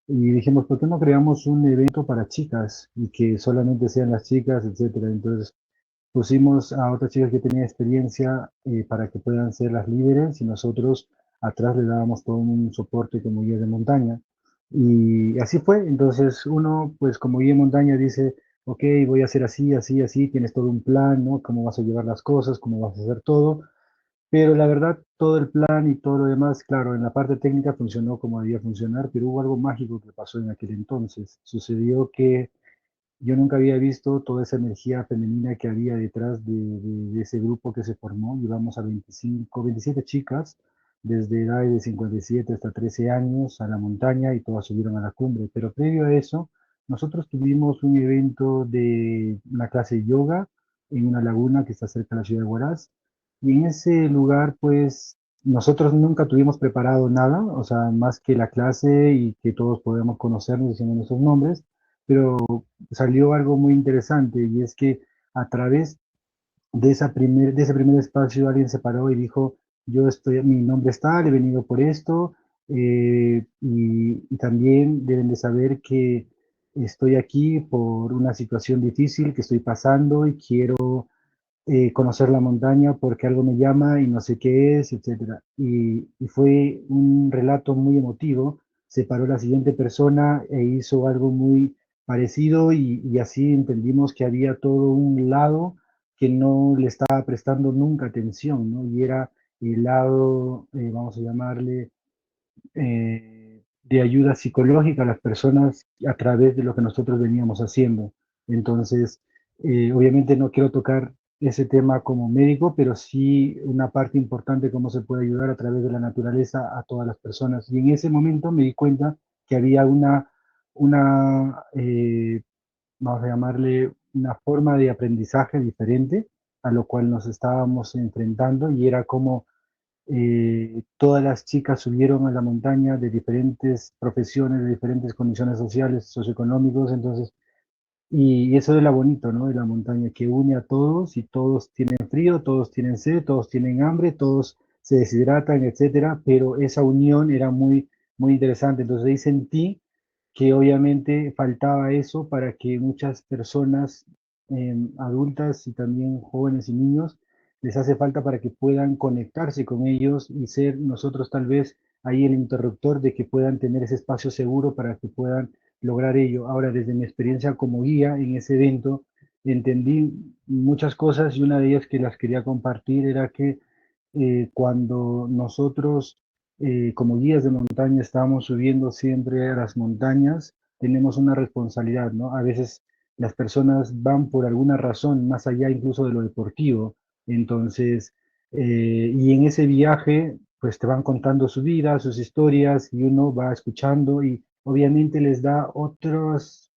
y dijimos, ¿por qué no creamos un evento para chicas y que solamente sean las chicas, etcétera? Entonces, pusimos a otras chicas que tenían experiencia para que puedan ser las líderes y nosotros atrás le dábamos todo un soporte como guía de montaña. Y así fue. Entonces uno, pues como guía de montaña dice, ok, voy a hacer así, así, así, tienes todo un plan, ¿no? Cómo vas a llevar las cosas, cómo vas a hacer todo. Pero la verdad, todo el plan y todo lo demás, claro, en la parte técnica funcionó como debía funcionar, pero hubo algo mágico que pasó en aquel entonces. Sucedió que yo nunca había visto toda esa energía femenina que había detrás de ese grupo que se formó. Llevamos a 25, 27 chicas, desde edades de 57 hasta 13 años, a la montaña y todas subieron a la cumbre. Pero previo a eso, nosotros tuvimos un evento de una clase de yoga en una laguna que está cerca de la ciudad de Huaraz. Y en ese lugar, pues, nosotros nunca tuvimos preparado nada, o sea, más que la clase y que todos podemos conocernos diciendo nuestros nombres, pero salió algo muy interesante y es que a través de ese primer espacio alguien se paró y dijo, yo estoy, mi nombre es tal, he venido por esto, y también deben de saber que estoy aquí por una situación difícil que estoy pasando y quiero conocer la montaña porque algo me llama y no sé qué es, etcétera. Y fue un relato muy emotivo. Se paró la siguiente persona e hizo algo muy parecido y así entendimos que había todo un lado que no le estaba prestando nunca atención, ¿no? Y era el lado, vamos a llamarle, de ayuda psicológica a las personas a través de lo que nosotros veníamos haciendo. Entonces, obviamente no quiero tocar ese tema como médico, pero sí una parte importante cómo se puede ayudar a través de la naturaleza a todas las personas. Y en ese momento me di cuenta que había una vamos a llamarle, una forma de aprendizaje diferente a lo cual nos estábamos enfrentando y era como todas las chicas subieron a la montaña de diferentes profesiones, de diferentes condiciones sociales, socioeconómicos, entonces, y eso es lo bonito, ¿no? De la montaña, que une a todos y todos tienen frío, todos tienen sed, todos tienen hambre, todos se deshidratan, etcétera, pero esa unión era muy, muy interesante. Entonces ahí sentí que obviamente faltaba eso para que muchas personas adultas y también jóvenes y niños les hace falta para que puedan conectarse con ellos y ser nosotros tal vez ahí el interruptor de que puedan tener ese espacio seguro para que puedan lograr ello. Ahora, desde mi experiencia como guía en ese evento, entendí muchas cosas y una de ellas que las quería compartir era que cuando nosotros como guías de montaña estamos subiendo siempre a las montañas, tenemos una responsabilidad, ¿no? A veces las personas van por alguna razón más allá incluso de lo deportivo. Entonces, y en ese viaje, pues te van contando su vida, sus historias, y uno va escuchando y obviamente les da otras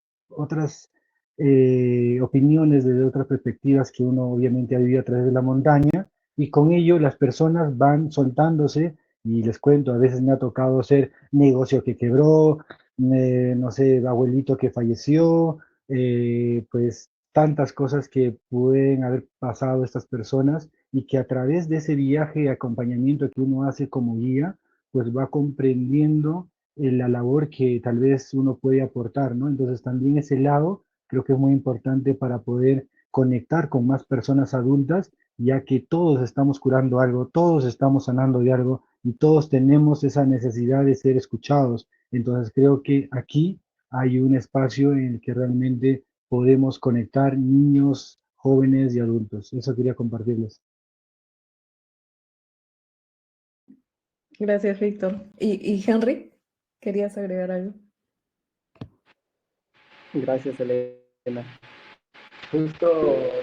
opiniones desde otras perspectivas que uno obviamente ha vivido a través de la montaña y con ello las personas van soltándose y les cuento, a veces me ha tocado ser negocio que quebró, no sé, abuelito que falleció, pues tantas cosas que pueden haber pasado estas personas y que a través de ese viaje de acompañamiento que uno hace como guía, pues va comprendiendo la labor que tal vez uno puede aportar, ¿no? Entonces también ese lado creo que es muy importante para poder conectar con más personas adultas ya que todos estamos curando algo, todos estamos sanando de algo y todos tenemos esa necesidad de ser escuchados. Entonces creo que aquí hay un espacio en el que realmente podemos conectar niños, jóvenes y adultos. Eso quería compartirles. Gracias, Víctor. ¿Y Henry? ¿Querías agregar algo? Gracias, Elena. Justo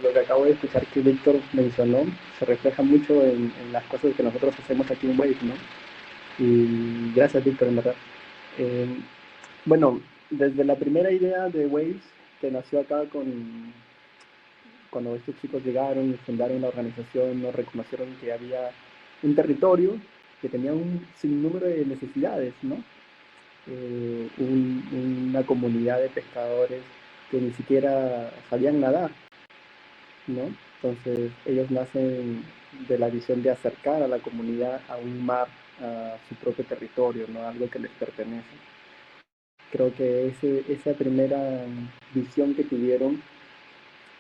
lo que acabo de escuchar que Víctor mencionó se refleja mucho en las cosas que nosotros hacemos aquí en Wave, ¿no? Y gracias, Víctor, en verdad. Eh, bueno, desde la primera idea de Waves, que nació acá cuando estos chicos llegaron y fundaron la organización, nos reconocieron que había un territorio que tenía un sinnúmero de necesidades, ¿no? Una comunidad de pescadores que ni siquiera sabían nadar, ¿no? Entonces ellos nacen de la visión de acercar a la comunidad a un mar, a su propio territorio, ¿no? Algo que les pertenece. Creo que esa primera visión que tuvieron,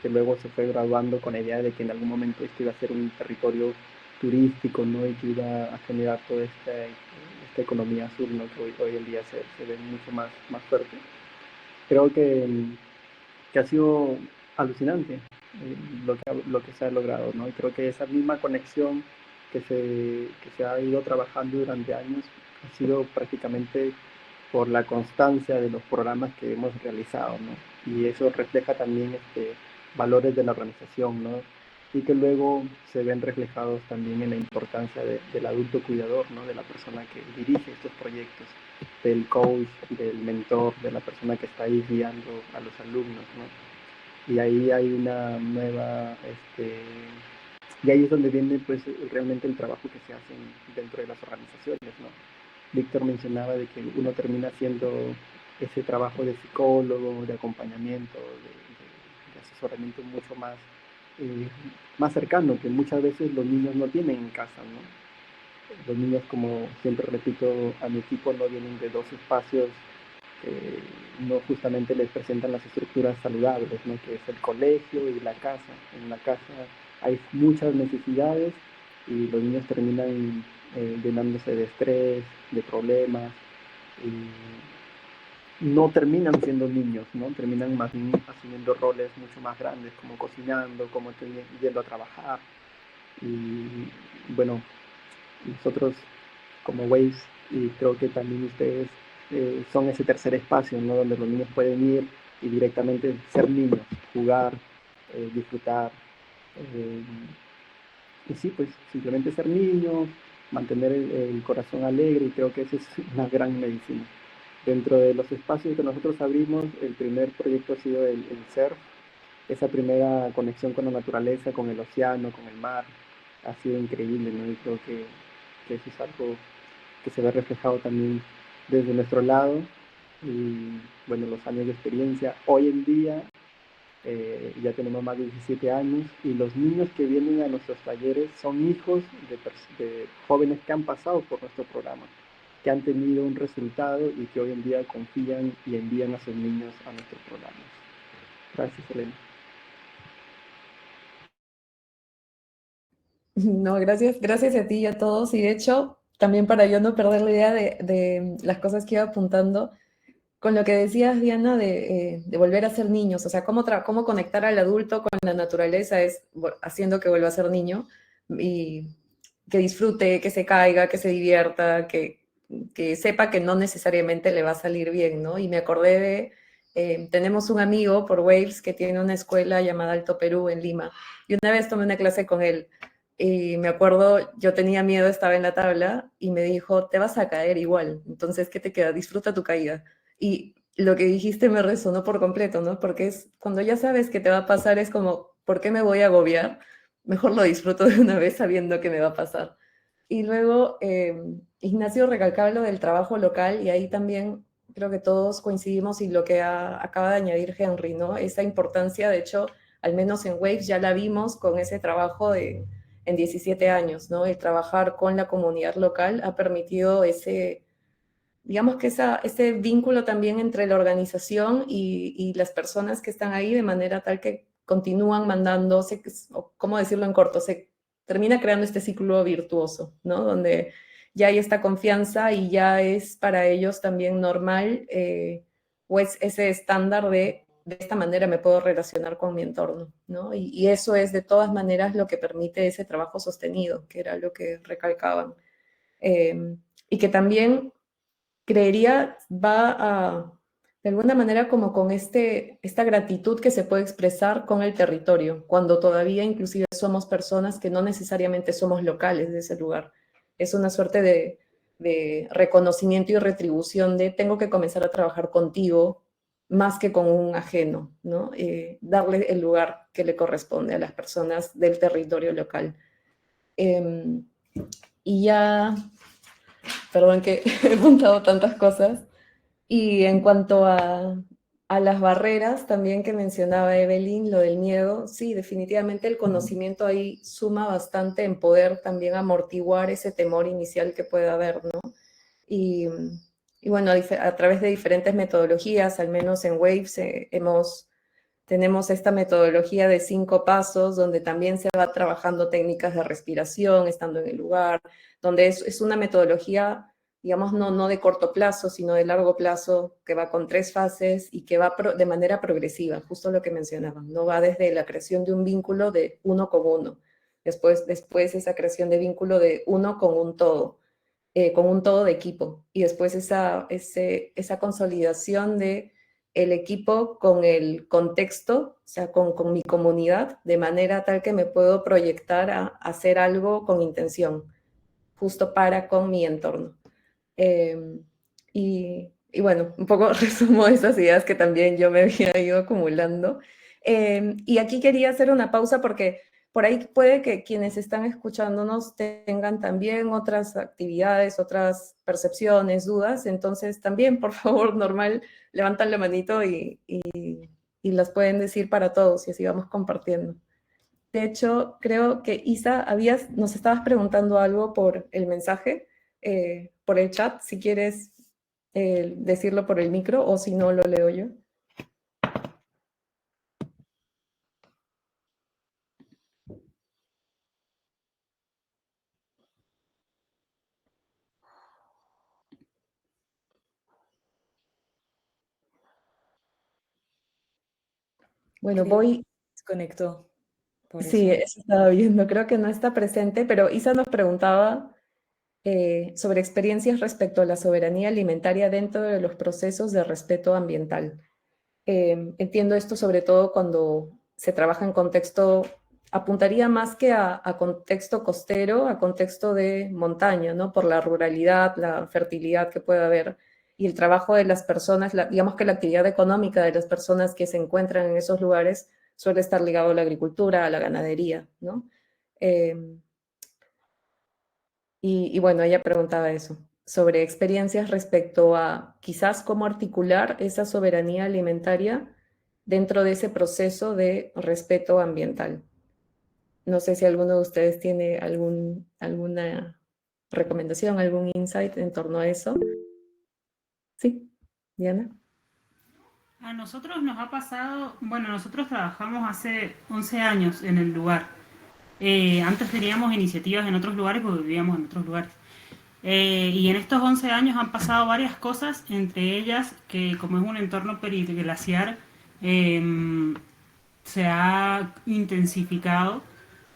que luego se fue graduando con la idea de que en algún momento esto iba a ser un territorio turístico, ¿no? Y que iba a generar toda esta economía azul, ¿no? Que hoy en día se ve mucho más fuerte. Creo que ha sido alucinante lo que se ha logrado, ¿no? Y creo que esa misma conexión que se ha ido trabajando durante años ha sido prácticamente por la constancia de los programas que hemos realizado, ¿no? Y eso refleja también valores de la organización, ¿no? y que luego se ven reflejados también en la importancia del adulto cuidador, ¿no? De la persona que dirige estos proyectos, del coach, del mentor, de la persona que está ahí guiando a los alumnos, ¿no? Y ahí hay una nueva, y ahí es donde viene pues realmente el trabajo que se hace dentro de las organizaciones, ¿no? Víctor mencionaba de que uno termina haciendo ese trabajo de psicólogo, de acompañamiento, de asesoramiento mucho más cercano, que muchas veces los niños no tienen en casa, ¿no? Los niños, como siempre repito a mi equipo, no vienen de dos espacios que no justamente les presentan las estructuras saludables, ¿no? Que es el colegio y la casa. En la casa hay muchas necesidades y los niños terminan llenándose de estrés, de problemas, y no terminan siendo niños, ¿no? Terminan más bien asumiendo roles mucho más grandes, como cocinando, como yendo a trabajar. Y bueno, nosotros como Waves, y creo que también ustedes son ese tercer espacio, ¿no? Donde los niños pueden ir y directamente ser niños, jugar, disfrutar. Y sí, pues simplemente ser niños, mantener el corazón alegre, y creo que esa es una gran medicina. Dentro de los espacios que nosotros abrimos, el primer proyecto ha sido el surf, esa primera conexión con la naturaleza, con el océano, con el mar, ha sido increíble, ¿no? Y creo que eso es algo que se ve reflejado también desde nuestro lado, y bueno, los años de experiencia. Hoy en día ya tenemos más de 17 años, y los niños que vienen a nuestros talleres son hijos de jóvenes que han pasado por nuestro programa, que han tenido un resultado y que hoy en día confían y envían a sus niños a nuestros programas. Gracias, Elena. No, gracias a ti y a todos. Y de hecho, también para yo no perder la idea de las cosas que iba apuntando, con lo que decías, Diana, de volver a ser niños, o sea, cómo conectar al adulto con la naturaleza es haciendo que vuelva a ser niño y que disfrute, que se caiga, que se divierta, que sepa que no necesariamente le va a salir bien, ¿no? Y me acordé tenemos un amigo por Waves que tiene una escuela llamada Alto Perú en Lima, y una vez tomé una clase con él, y me acuerdo, yo tenía miedo, estaba en la tabla, y me dijo, te vas a caer igual, entonces, ¿qué te queda? Disfruta tu caída. Y lo que dijiste me resonó por completo, ¿no? Porque es cuando ya sabes que te va a pasar, es como, ¿por qué me voy a agobiar? Mejor lo disfruto de una vez sabiendo que me va a pasar. Y luego Ignacio recalcaba lo del trabajo local, y ahí también creo que todos coincidimos, y lo que acaba de añadir Henry, ¿no? Esa importancia, de hecho, al menos en Waves ya la vimos con ese trabajo en 17 años, ¿no? El trabajar con la comunidad local ha permitido digamos que ese vínculo también entre la organización y las personas que están ahí, de manera tal que continúan mandándose, ¿cómo decirlo en corto? Se termina creando este ciclo virtuoso, ¿no? Donde ya hay esta confianza y ya es para ellos también normal, o es ese estándar de esta manera me puedo relacionar con mi entorno, ¿no? Y eso es de todas maneras lo que permite ese trabajo sostenido, que era lo que recalcaban. Y que también creería de alguna manera como con esta gratitud que se puede expresar con el territorio, cuando todavía inclusive somos personas que no necesariamente somos locales de ese lugar. Es una suerte de reconocimiento y retribución de tengo que comenzar a trabajar contigo más que con un ajeno, ¿no? Darle el lugar que le corresponde a las personas del territorio local. Y ya, perdón que he apuntado tantas cosas. Y en cuanto a las barreras también que mencionaba Evelyn, lo del miedo, sí, definitivamente el conocimiento ahí suma bastante en poder también amortiguar ese temor inicial que puede haber, ¿no? Y, y bueno, a través de diferentes metodologías, al menos en Waves, tenemos esta metodología de 5 pasos, donde también se va trabajando técnicas de respiración, estando en el lugar, donde es una metodología, digamos, no de corto plazo, sino de largo plazo, que va con 3 fases y que va de manera progresiva, justo lo que mencionaban, no va desde la creación de un vínculo de uno con uno, después esa creación de vínculo de uno con un todo de equipo, y después esa consolidación de el equipo con el contexto, o sea, con mi comunidad, de manera tal que me puedo proyectar a hacer algo con intención, justo para con mi entorno. Y bueno, un poco resumo esas ideas que también yo me había ido acumulando. Y aquí quería hacer una pausa porque por ahí puede que quienes están escuchándonos tengan también otras actividades, otras percepciones, dudas. Entonces también, por favor, normal, levantan la manito y las pueden decir para todos y así vamos compartiendo. De hecho, creo que Isa, nos estabas preguntando algo por el mensaje, por el chat, si quieres decirlo por el micro o si no, lo leo yo. Bueno, Creo voy... que se desconectó, por Sí, eso. eso estaba viendo, creo que no está presente, pero Isa nos preguntaba sobre experiencias respecto a la soberanía alimentaria dentro de los procesos de respeto ambiental. Entiendo esto sobre todo cuando se trabaja en contexto, apuntaría más que a contexto costero, a contexto de montaña, ¿no? Por la ruralidad, la fertilidad que puede haber y el trabajo de las personas, digamos que la actividad económica de las personas que se encuentran en esos lugares suele estar ligado a la agricultura, a la ganadería, ¿no? Eh, y bueno, ella preguntaba eso, sobre experiencias respecto a quizás cómo articular esa soberanía alimentaria dentro de ese proceso de respeto ambiental. No sé si alguno de ustedes tiene alguna recomendación, algún insight en torno a eso. Sí, Diana. A nosotros nos ha pasado, bueno, nosotros trabajamos hace 11 años en el lugar. Antes teníamos iniciativas en otros lugares porque vivíamos en otros lugares. Y en estos 11 años han pasado varias cosas, entre ellas que como es un entorno periglaciar, se ha intensificado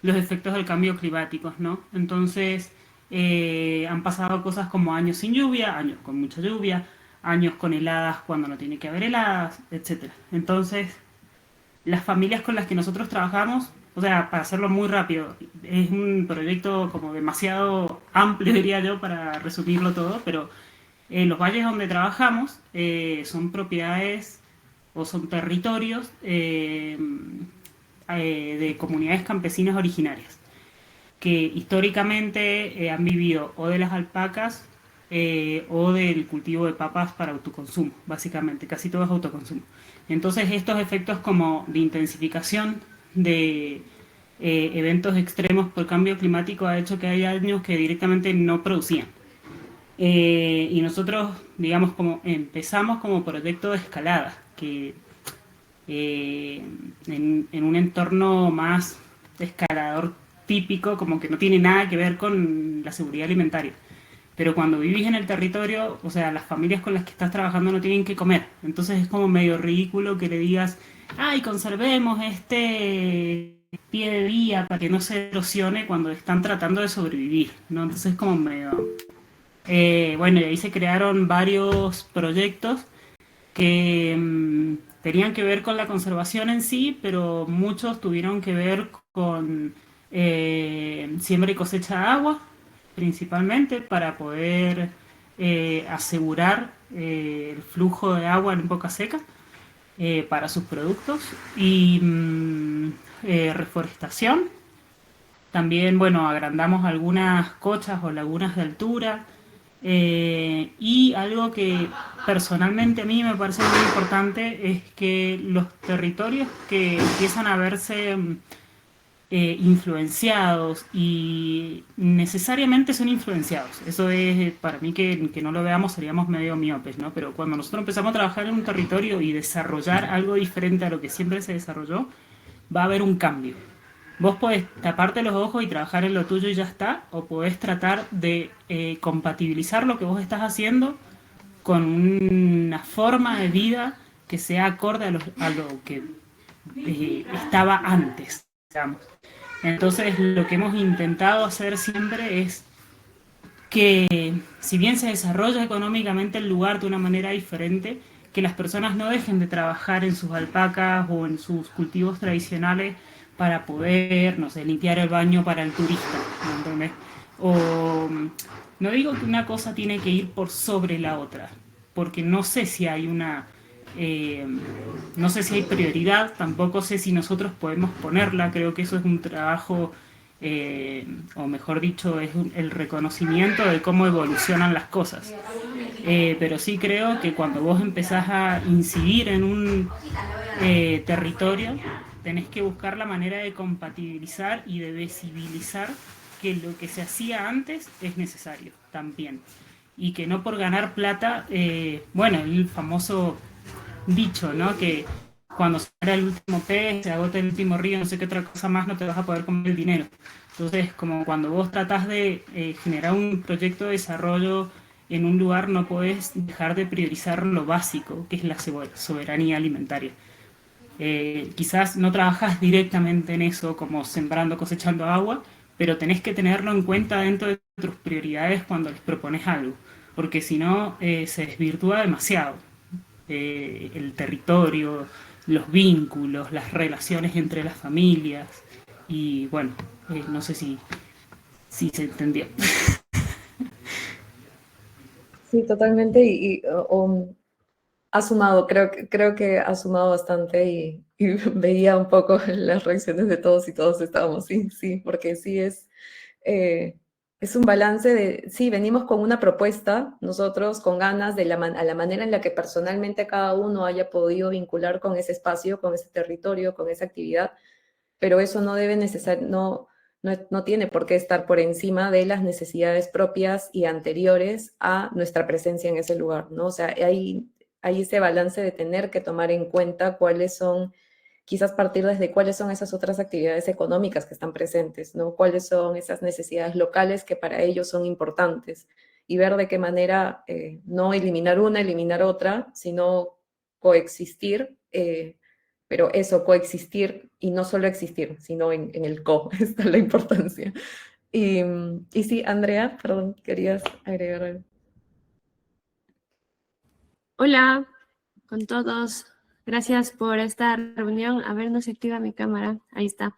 los efectos del cambio climático, ¿no? Entonces han pasado cosas como años sin lluvia, años con mucha lluvia, años con heladas cuando no tiene que haber heladas, etc. Entonces, las familias con las que nosotros trabajamos, o sea, para hacerlo muy rápido, es un proyecto como demasiado amplio, diría yo, para resumirlo todo, pero los valles donde trabajamos son propiedades o son territorios de comunidades campesinas originarias, que históricamente han vivido o de las alpacas o del cultivo de papas para autoconsumo, básicamente, casi todo es autoconsumo. Entonces estos efectos como de intensificación de eventos extremos por cambio climático ha hecho que haya años que directamente no producían. Y nosotros, digamos, como empezamos como proyecto de escalada, que en un entorno más escalador típico, como que no tiene nada que ver con la seguridad alimentaria. Pero cuando vivís en el territorio, o sea, las familias con las que estás trabajando no tienen que comer. Entonces es como medio ridículo que le digas, ay, conservemos este pie de vía para que no se erosione cuando están tratando de sobrevivir, ¿no? Entonces es como medio... bueno, y ahí se crearon varios proyectos que tenían que ver con la conservación en sí, pero muchos tuvieron que ver con siembra y cosecha de agua, principalmente para poder asegurar el flujo de agua en época seca para sus productos y reforestación. También, bueno, agrandamos algunas cochas o lagunas de altura y algo que personalmente a mí me parece muy importante es que los territorios que empiezan a verse influenciados y necesariamente son influenciados. Eso es, para mí, que no lo veamos seríamos medio miopes, ¿no? Pero cuando nosotros empezamos a trabajar en un territorio y desarrollar algo diferente a lo que siempre se desarrolló, va a haber un cambio. Vos podés taparte los ojos y trabajar en lo tuyo y ya está, o podés tratar de compatibilizar lo que vos estás haciendo con una forma de vida que sea acorde a lo que estaba antes, digamos. Entonces, lo que hemos intentado hacer siempre es que, si bien se desarrolla económicamente el lugar de una manera diferente, que las personas no dejen de trabajar en sus alpacas o en sus cultivos tradicionales para poder, no sé, limpiar el baño para el turista, ¿me entiendes? O no digo que una cosa tiene que ir por sobre la otra, porque no sé si hay no sé si hay prioridad, tampoco sé si nosotros podemos ponerla, creo que eso es un trabajo, o mejor dicho, es el reconocimiento de cómo evolucionan las cosas. Pero sí creo que cuando vos empezás a incidir en un territorio, tenés que buscar la manera de compatibilizar y de visibilizar que lo que se hacía antes es necesario también. Y que no por ganar plata, bueno, el famoso dicho, ¿no? Que cuando se muera el último pez, se agota el último río, no sé qué otra cosa más, no te vas a poder comer el dinero. Entonces, como cuando vos tratás de generar un proyecto de desarrollo en un lugar, no podés dejar de priorizar lo básico, que es la soberanía alimentaria. Quizás no trabajas directamente en eso, como sembrando, cosechando agua, pero tenés que tenerlo en cuenta dentro de tus prioridades cuando les propones algo, porque si no, se desvirtúa demasiado el territorio, los vínculos, las relaciones entre las familias. Y bueno, no sé si se entendió. Sí, totalmente. Ha sumado, creo que ha sumado bastante y veía un poco las reacciones de todos y todos estábamos, sí, sí, porque sí es un balance de, sí, venimos con una propuesta, nosotros con ganas de a la manera en la que personalmente cada uno haya podido vincular con ese espacio, con ese territorio, con esa actividad, pero eso no debe no tiene por qué estar por encima de las necesidades propias y anteriores a nuestra presencia en ese lugar, ¿no? O sea, hay ese balance de tener que tomar en cuenta cuáles son, quizás partir desde cuáles son esas otras actividades económicas que están presentes, ¿no? Cuáles son esas necesidades locales que para ellos son importantes y ver de qué manera no eliminar una, eliminar otra, sino coexistir, pero eso, coexistir y no solo existir, sino en el está la importancia. Y sí, Andrea, perdón, querías agregar algo. Hola con todos. Gracias por esta reunión. A ver, no se activa mi cámara. Ahí está.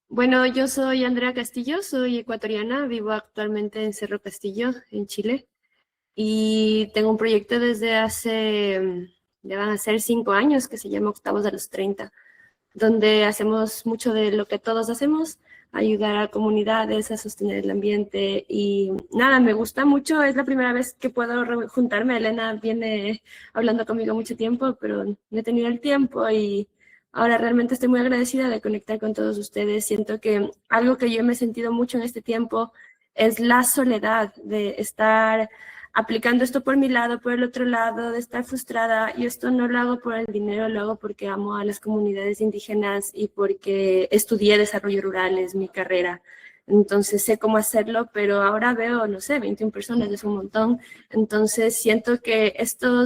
Bueno, yo soy Andrea Castillo, soy ecuatoriana, vivo actualmente en Cerro Castillo, en Chile, y tengo un proyecto desde hace, ya van a ser 5 años, que se llama Octavos de los 30, donde hacemos mucho de lo que todos hacemos, ayudar a comunidades a sostener el ambiente y nada, me gusta mucho, es la primera vez que puedo juntarme, Elena viene hablando conmigo mucho tiempo, pero no he tenido el tiempo y ahora realmente estoy muy agradecida de conectar con todos ustedes. Siento que algo que yo me he sentido mucho en este tiempo es la soledad de estar aplicando esto por mi lado, por el otro lado, de estar frustrada. Y esto no lo hago por el dinero, lo hago porque amo a las comunidades indígenas y porque estudié desarrollo rural, es mi carrera. Entonces sé cómo hacerlo, pero ahora veo, no sé, 21 personas, es un montón. Entonces siento que esto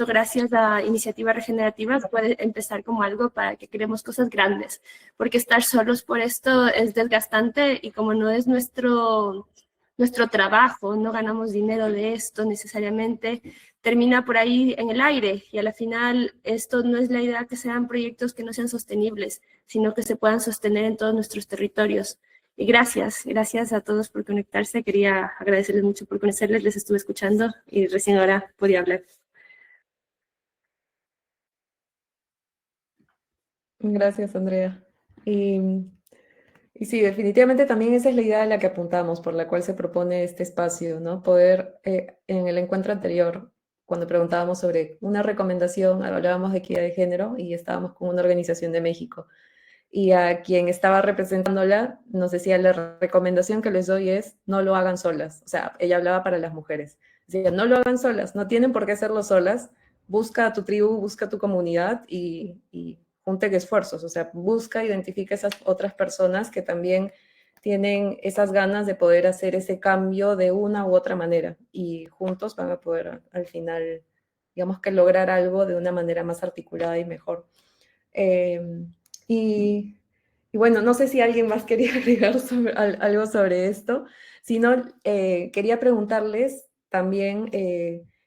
gracias a iniciativas regenerativas puede empezar como algo para que creemos cosas grandes, porque estar solos por esto es desgastante y como no es nuestro trabajo, no ganamos dinero de esto necesariamente, termina por ahí en el aire y a la final esto no es la idea que sean proyectos que no sean sostenibles, sino que se puedan sostener en todos nuestros territorios. Y gracias a todos por conectarse. Quería agradecerles mucho por conocerles, les estuve escuchando y recién ahora podía hablar. Gracias, Andrea. Y sí, definitivamente también esa es la idea a la que apuntamos, por la cual se propone este espacio, ¿no? Poder, en el encuentro anterior, cuando preguntábamos sobre una recomendación, hablábamos de equidad de género y estábamos con una organización de México. Y a quien estaba representándola nos decía, la recomendación que les doy es no lo hagan solas. O sea, ella hablaba para las mujeres. Decía, no lo hagan solas, no tienen por qué hacerlo solas. Busca a tu tribu, busca a tu comunidad y junten esfuerzos. O sea, busca, identifica esas otras personas que también tienen esas ganas de poder hacer ese cambio de una u otra manera. Y juntos van a poder al final, digamos que lograr algo de una manera más articulada y mejor. Y, y bueno, no sé si alguien más quería agregar algo sobre esto, sino quería preguntarles también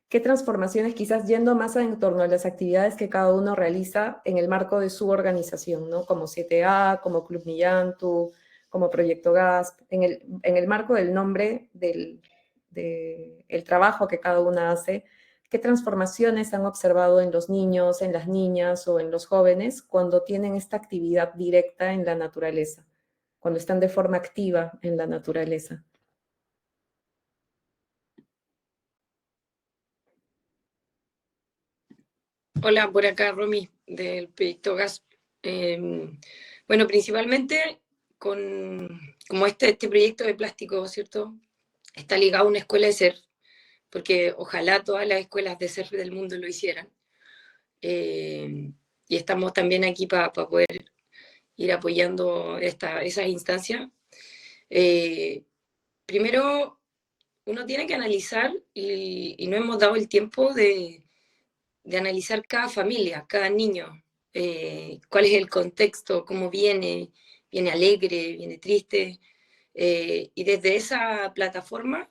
¿Qué transformaciones, quizás yendo más en torno a las actividades que cada uno realiza en el marco de su organización, ¿no? Como 7A, como Club Millantu, como Proyecto GASP, en el marco del nombre del trabajo que cada una hace, ¿qué transformaciones han observado en los niños, en las niñas o en los jóvenes cuando tienen esta actividad directa en la naturaleza, cuando están de forma activa en la naturaleza? Hola, por acá Romy, del proyecto GASP. Bueno, principalmente como este proyecto de plástico, ¿cierto? Está ligado a una escuela de surf, porque ojalá todas las escuelas de surf del mundo lo hicieran. Y estamos también aquí para poder ir apoyando esas instancias. Primero, uno tiene que analizar, y no hemos dado el tiempo de analizar cada familia, cada niño, cuál es el contexto, cómo viene alegre, viene triste, y desde esa plataforma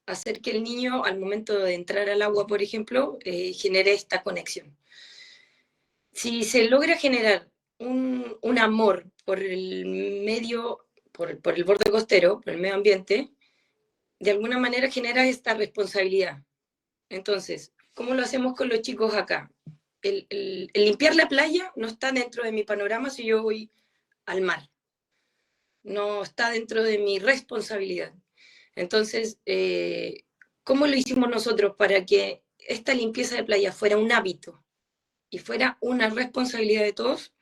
hacer que el niño al momento de entrar al agua, por ejemplo, genere esta conexión. Si se logra generar un amor por el medio, por el borde costero, por el medio ambiente, de alguna manera genera esta responsabilidad. Entonces, ¿cómo lo hacemos con los chicos acá? El limpiar la playa no está dentro de mi panorama si yo voy al mar. No está dentro de mi responsabilidad. Entonces, ¿cómo lo hicimos nosotros para que esta limpieza de playa fuera un hábito y fuera una responsabilidad de todos?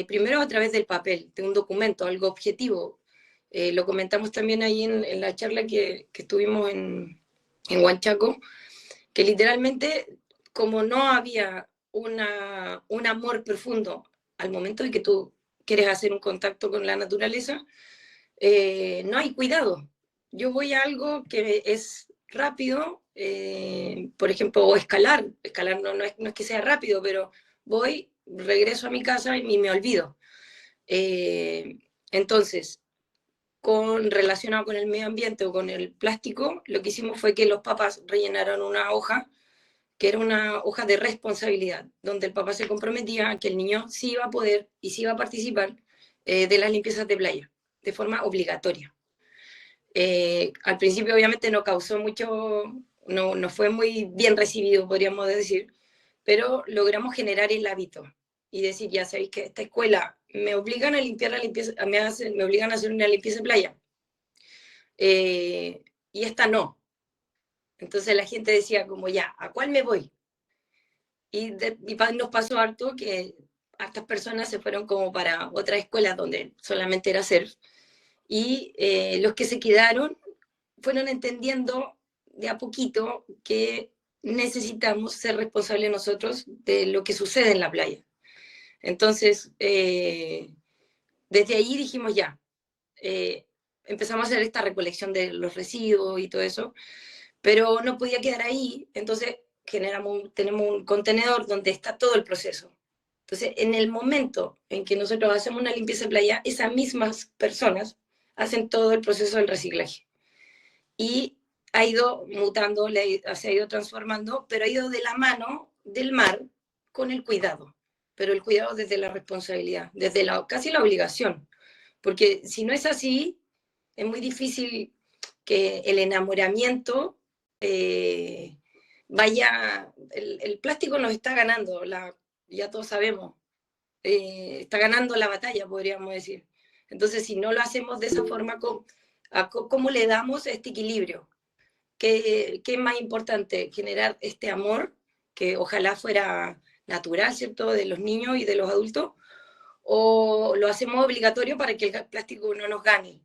Primero a través del papel, de un documento, algo objetivo. Lo comentamos también ahí en la charla que estuvimos en Huanchaco, que literalmente, como no había un amor profundo al momento de que tú quieres hacer un contacto con la naturaleza, no hay cuidado. Yo voy a algo que es rápido, por ejemplo, o escalar no es que sea rápido, pero voy, regreso a mi casa y me olvido. Entonces, relacionado con el medio ambiente o con el plástico, lo que hicimos fue que los papás rellenaron una hoja, que era una hoja de responsabilidad, donde el papá se comprometía a que el niño sí iba a poder y sí iba a participar de las limpiezas de playa, de forma obligatoria. Al principio obviamente no causó mucho, no fue muy bien recibido, podríamos decir, pero logramos generar el hábito y decir, ya sabéis que esta escuela me obligan a limpiar la limpieza, me obligan a hacer una limpieza de playa, y esta no. Entonces la gente decía como, ya, ¿a cuál me voy? Y nos pasó harto que hartas personas se fueron como para otras escuelas donde solamente era surf, y los que se quedaron fueron entendiendo de a poquito que necesitamos ser responsables nosotros de lo que sucede en la playa. Entonces, desde ahí dijimos ya, empezamos a hacer esta recolección de los residuos y todo eso, pero no podía quedar ahí, entonces tenemos un contenedor donde está todo el proceso. Entonces, en el momento en que nosotros hacemos una limpieza de playa, esas mismas personas hacen todo el proceso del reciclaje. Y ha ido mutando, se ha ido transformando, pero ha ido de la mano del mar con el cuidado, pero el cuidado desde la responsabilidad, desde casi la obligación, porque si no es así, es muy difícil que el enamoramiento vaya, el plástico nos está ganando, ya todos sabemos, está ganando la batalla, podríamos decir. Entonces, si no lo hacemos de esa forma, ¿cómo le damos este equilibrio? ¿Qué es más importante? Generar este amor, que ojalá fuera natural, ¿cierto?, de los niños y de los adultos, o lo hacemos obligatorio para que el plástico no nos gane.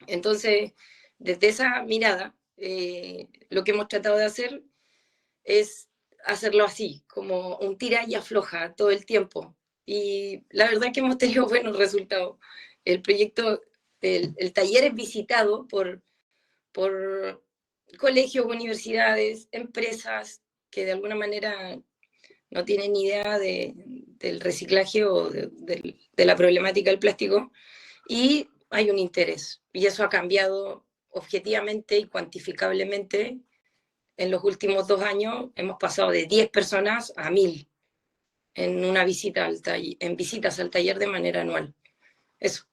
Entonces, desde esa mirada, lo que hemos tratado de hacer es hacerlo así, como un tira y afloja todo el tiempo. Y la verdad que hemos tenido buenos resultados. El proyecto, el taller es visitado por colegios, universidades, empresas que de alguna manera no tienen ni idea del reciclaje o de la problemática del plástico, y hay un interés. Y eso ha cambiado objetivamente y cuantificablemente en los últimos 2 años hemos pasado de 10 personas a 1000 en una visita en visitas al taller de manera anual. Eso.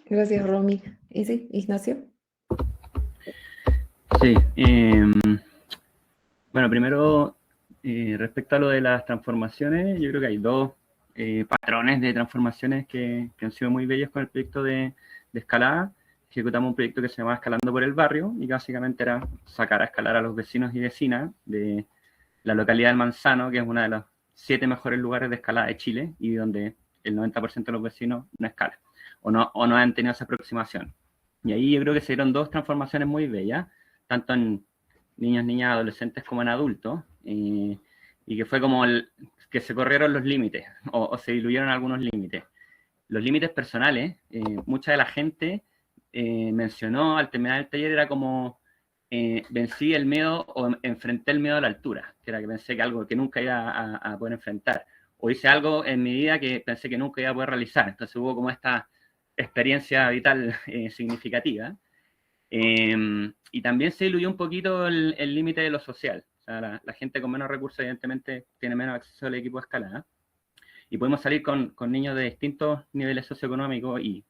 Gracias, Romy. ¿Y sí, Ignacio? Sí. Bueno, primero, respecto a lo de las transformaciones, yo creo que hay dos patrones de transformaciones que han sido muy bellos con el proyecto de escalada. Ejecutamos un proyecto que se llamaba Escalando por el Barrio, y que básicamente era sacar a escalar a los vecinos y vecinas de la localidad del Manzano, que es uno de los 7 mejores lugares de escalada de Chile, y donde el 90% de los vecinos no escalan, o no han tenido esa aproximación. Y ahí yo creo que se dieron dos transformaciones muy bellas, tanto en niños, niñas, adolescentes como en adultos, y que fue como que se corrieron los límites, o se diluyeron algunos límites. Los límites personales, mucha de la gente mencionó al terminar el taller, era como vencí el miedo o enfrenté el miedo a la altura, que era que pensé que algo que nunca iba a poder enfrentar, o hice algo en mi vida que pensé que nunca iba a poder realizar. Entonces hubo como esta experiencia vital significativa. Y también se diluyó un poquito el límite de lo social. O sea, la gente con menos recursos evidentemente tiene menos acceso al equipo de escalada, y podemos salir con niños de distintos niveles socioeconómicos y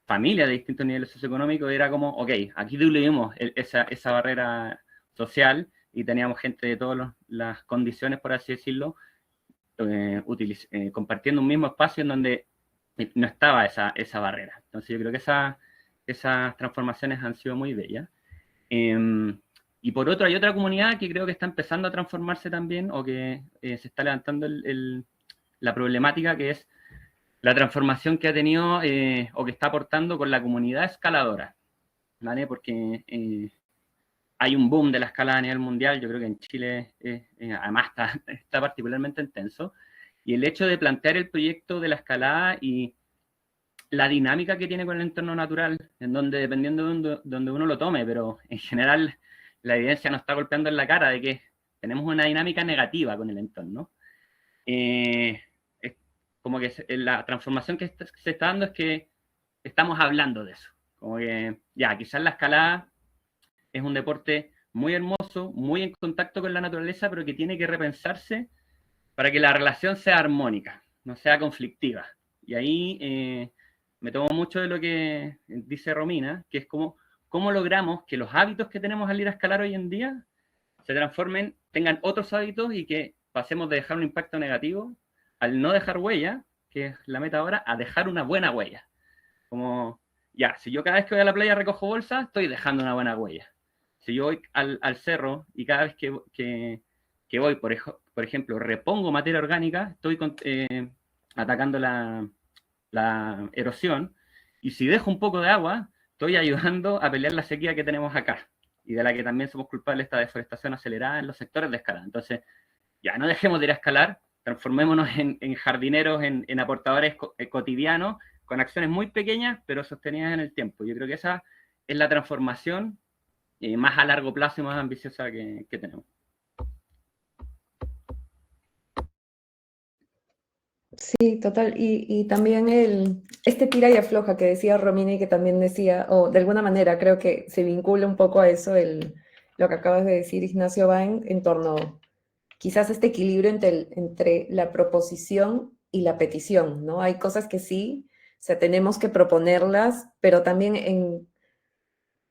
familias de distintos niveles socioeconómicos. Era como, ok, aquí diluyimos esa barrera social, y teníamos gente de todas las condiciones, por así decirlo, compartiendo un mismo espacio en donde no estaba esa barrera. Entonces yo creo que esas transformaciones han sido muy bellas. Y por otro, hay otra comunidad que creo que está empezando a transformarse también, o que se está levantando la problemática, que es la transformación que ha tenido o que está aportando con la comunidad escaladora, ¿vale? Porque hay un boom de la escalada a nivel mundial. Yo creo que en Chile además está particularmente intenso, y el hecho de plantear el proyecto de la escalada y la dinámica que tiene con el entorno natural, en donde, dependiendo de donde uno lo tome, pero en general la evidencia nos está golpeando en la cara de que tenemos una dinámica negativa con el entorno. Como que la transformación que se está dando es que estamos hablando de eso. Como que, ya, quizás la escalada es un deporte muy hermoso, muy en contacto con la naturaleza, pero que tiene que repensarse para que la relación sea armónica, no sea conflictiva. Y ahí me tomo mucho de lo que dice Romina, que es cómo logramos que los hábitos que tenemos al ir a escalar hoy en día se transformen, tengan otros hábitos, y que pasemos de dejar un impacto negativo al no dejar huella, que es la meta ahora, a dejar una buena huella. Como, ya, si yo cada vez que voy a la playa recojo bolsas, estoy dejando una buena huella. Si yo voy al cerro y cada vez que voy, por ejemplo, repongo materia orgánica, estoy atacando la erosión. Y si dejo un poco de agua, estoy ayudando a pelear la sequía que tenemos acá, y de la que también somos culpables, esta deforestación acelerada en los sectores de escalada. Entonces, ya, no dejemos de ir a escalar, transformémonos en jardineros, en aportadores cotidianos, con acciones muy pequeñas, pero sostenidas en el tiempo. Yo creo que esa es la transformación más a largo plazo y más ambiciosa que tenemos. Sí, total. Y también este tira y afloja que decía Romina, y que también decía, o de alguna manera creo que se vincula un poco a eso, lo que acabas de decir, Ignacio, va en torno quizás este equilibrio entre la proposición y la petición, ¿no? Hay cosas que sí, o sea, tenemos que proponerlas, pero también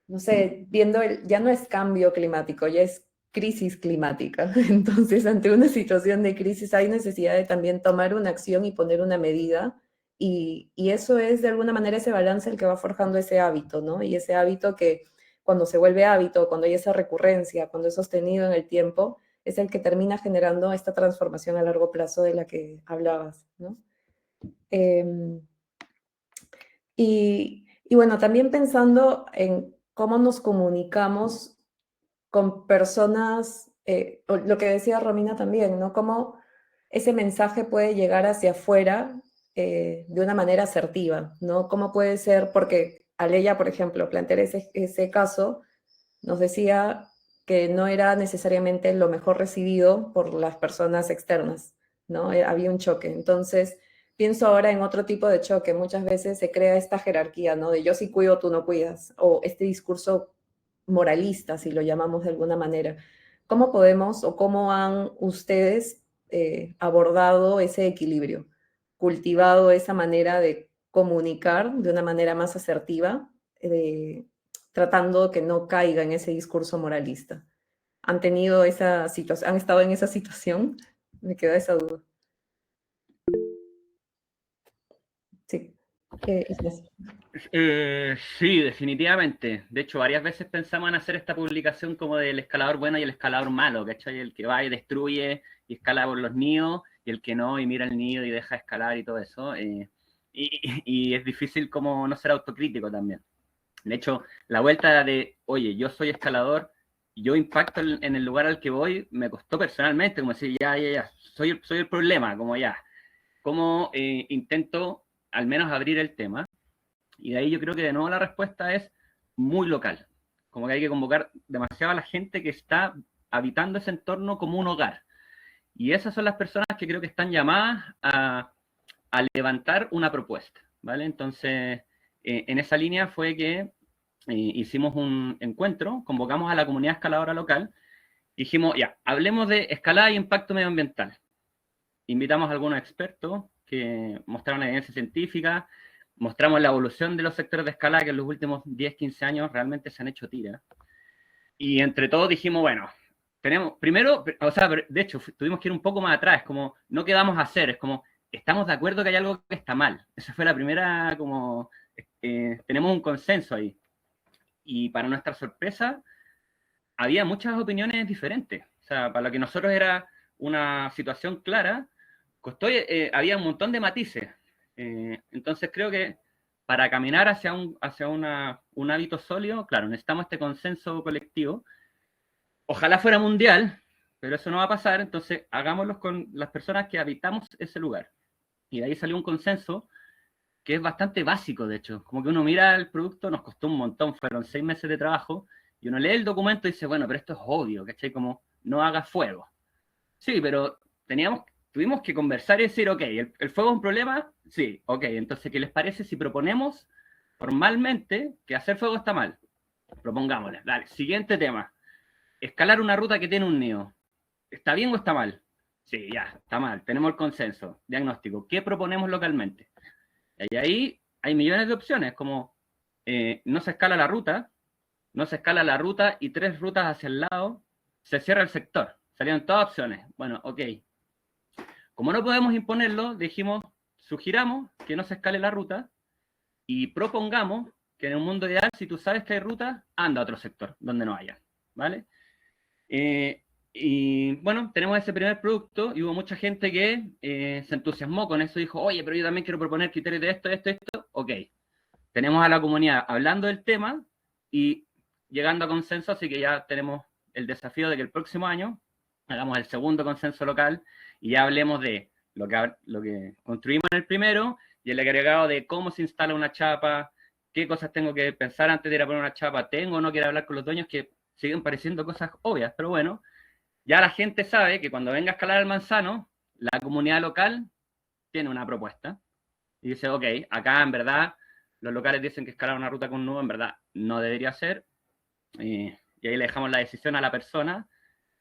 no sé, viendo ya no es cambio climático, ya es crisis climática. Entonces, ante una situación de crisis hay necesidad de también tomar una acción y poner una medida, y eso es de alguna manera ese balance el que va forjando ese hábito, ¿no? Y ese hábito que cuando se vuelve hábito, cuando hay esa recurrencia, cuando es sostenido en el tiempo, es el que termina generando esta transformación a largo plazo de la que hablabas, ¿no? Y bueno, también pensando en cómo nos comunicamos con personas, lo que decía Romina también, ¿no? Cómo ese mensaje puede llegar hacia afuera de una manera asertiva, ¿no? Cómo puede ser, porque Aleya, por ejemplo, plantear ese caso, nos decía que no era necesariamente lo mejor recibido por las personas externas, ¿no? Había un choque. Entonces, pienso ahora en otro tipo de choque. Muchas veces se crea esta jerarquía, ¿no? De yo sí cuido, tú no cuidas, o este discurso moralista, si lo llamamos de alguna manera. ¿Cómo podemos o cómo han ustedes abordado ese equilibrio, cultivado esa manera de comunicar de una manera más asertiva, tratando que no caiga en ese discurso moralista? ¿Han tenido esa situación, han estado en esa situación? Me queda esa duda. Sí. Ignacio. Sí, definitivamente. De hecho, varias veces pensamos en hacer esta publicación como del escalador bueno y el escalador malo, ¿cachai? El que va y destruye y escala por los nidos, y el que no, y mira el nido y deja escalar y todo eso. Y es difícil como no ser autocrítico también. De hecho, la vuelta de, oye, yo soy escalador, yo impacto en el lugar al que voy, me costó personalmente, como decir, ya, soy el problema, como ya. ¿Cómo intento al menos abrir el tema? Y de ahí yo creo que de nuevo la respuesta es muy local. Como que hay que convocar demasiado a la gente que está habitando ese entorno como un hogar. Y esas son las personas que creo que están llamadas a levantar una propuesta, ¿vale? Entonces, en esa línea fue que hicimos un encuentro, convocamos a la comunidad escaladora local, dijimos, ya, hablemos de escalada y impacto medioambiental. Invitamos a algunos expertos que mostraron evidencia científica, mostramos la evolución de los sectores de escalada que en los últimos 10, 15 años realmente se han hecho tiras. Y entre todos dijimos, bueno, tenemos, primero, o sea, de hecho, tuvimos que ir un poco más atrás, como, no quedamos a hacer, es como, estamos de acuerdo que hay algo que está mal. Esa fue la primera, como, tenemos un consenso ahí. Y para nuestra sorpresa, había muchas opiniones diferentes. O sea, para lo que nosotros era una situación clara, había un montón de matices. Entonces creo que para caminar hacia un hábito sólido, claro, necesitamos este consenso colectivo. Ojalá fuera mundial, pero eso no va a pasar, entonces hagámoslo con las personas que habitamos ese lugar. Y de ahí salió un consenso que es bastante básico, de hecho. Como que uno mira el producto, nos costó un montón, fueron 6 meses de trabajo, y uno lee el documento y dice, bueno, pero esto es obvio, ¿cachai? Como, no haga fuego. Sí, pero tuvimos que conversar y decir, ok, ¿el fuego es un problema? Sí, ok, entonces, ¿qué les parece si proponemos formalmente que hacer fuego está mal? Propongámosle. Dale, siguiente tema. Escalar una ruta que tiene un nido. ¿Está bien o está mal? Sí, ya, está mal. Tenemos el consenso. Diagnóstico. ¿Qué proponemos localmente? Y ahí hay millones de opciones, como no se escala la ruta y 3 rutas hacia el lado, se cierra el sector. Salieron todas opciones. Bueno, ok. Como no podemos imponerlo, sugiramos que no se escale la ruta y propongamos que en un mundo ideal, si tú sabes que hay ruta, anda a otro sector donde no haya, ¿vale? Y bueno, tenemos ese primer producto y hubo mucha gente que se entusiasmó con eso, dijo, oye, pero yo también quiero proponer criterios de esto. Ok, tenemos a la comunidad hablando del tema y llegando a consenso, así que ya tenemos el desafío de que el próximo año hagamos el segundo consenso local y ya hablemos de lo que construimos en el primero y el agregado de cómo se instala una chapa, qué cosas tengo que pensar antes de ir a poner una chapa, tengo o no quiero hablar con los dueños, que siguen pareciendo cosas obvias, pero bueno, ya la gente sabe que cuando venga a escalar el manzano, la comunidad local tiene una propuesta y dice, ok, acá en verdad los locales dicen que escalar una ruta con nudo en verdad no debería ser, y ahí le dejamos la decisión a la persona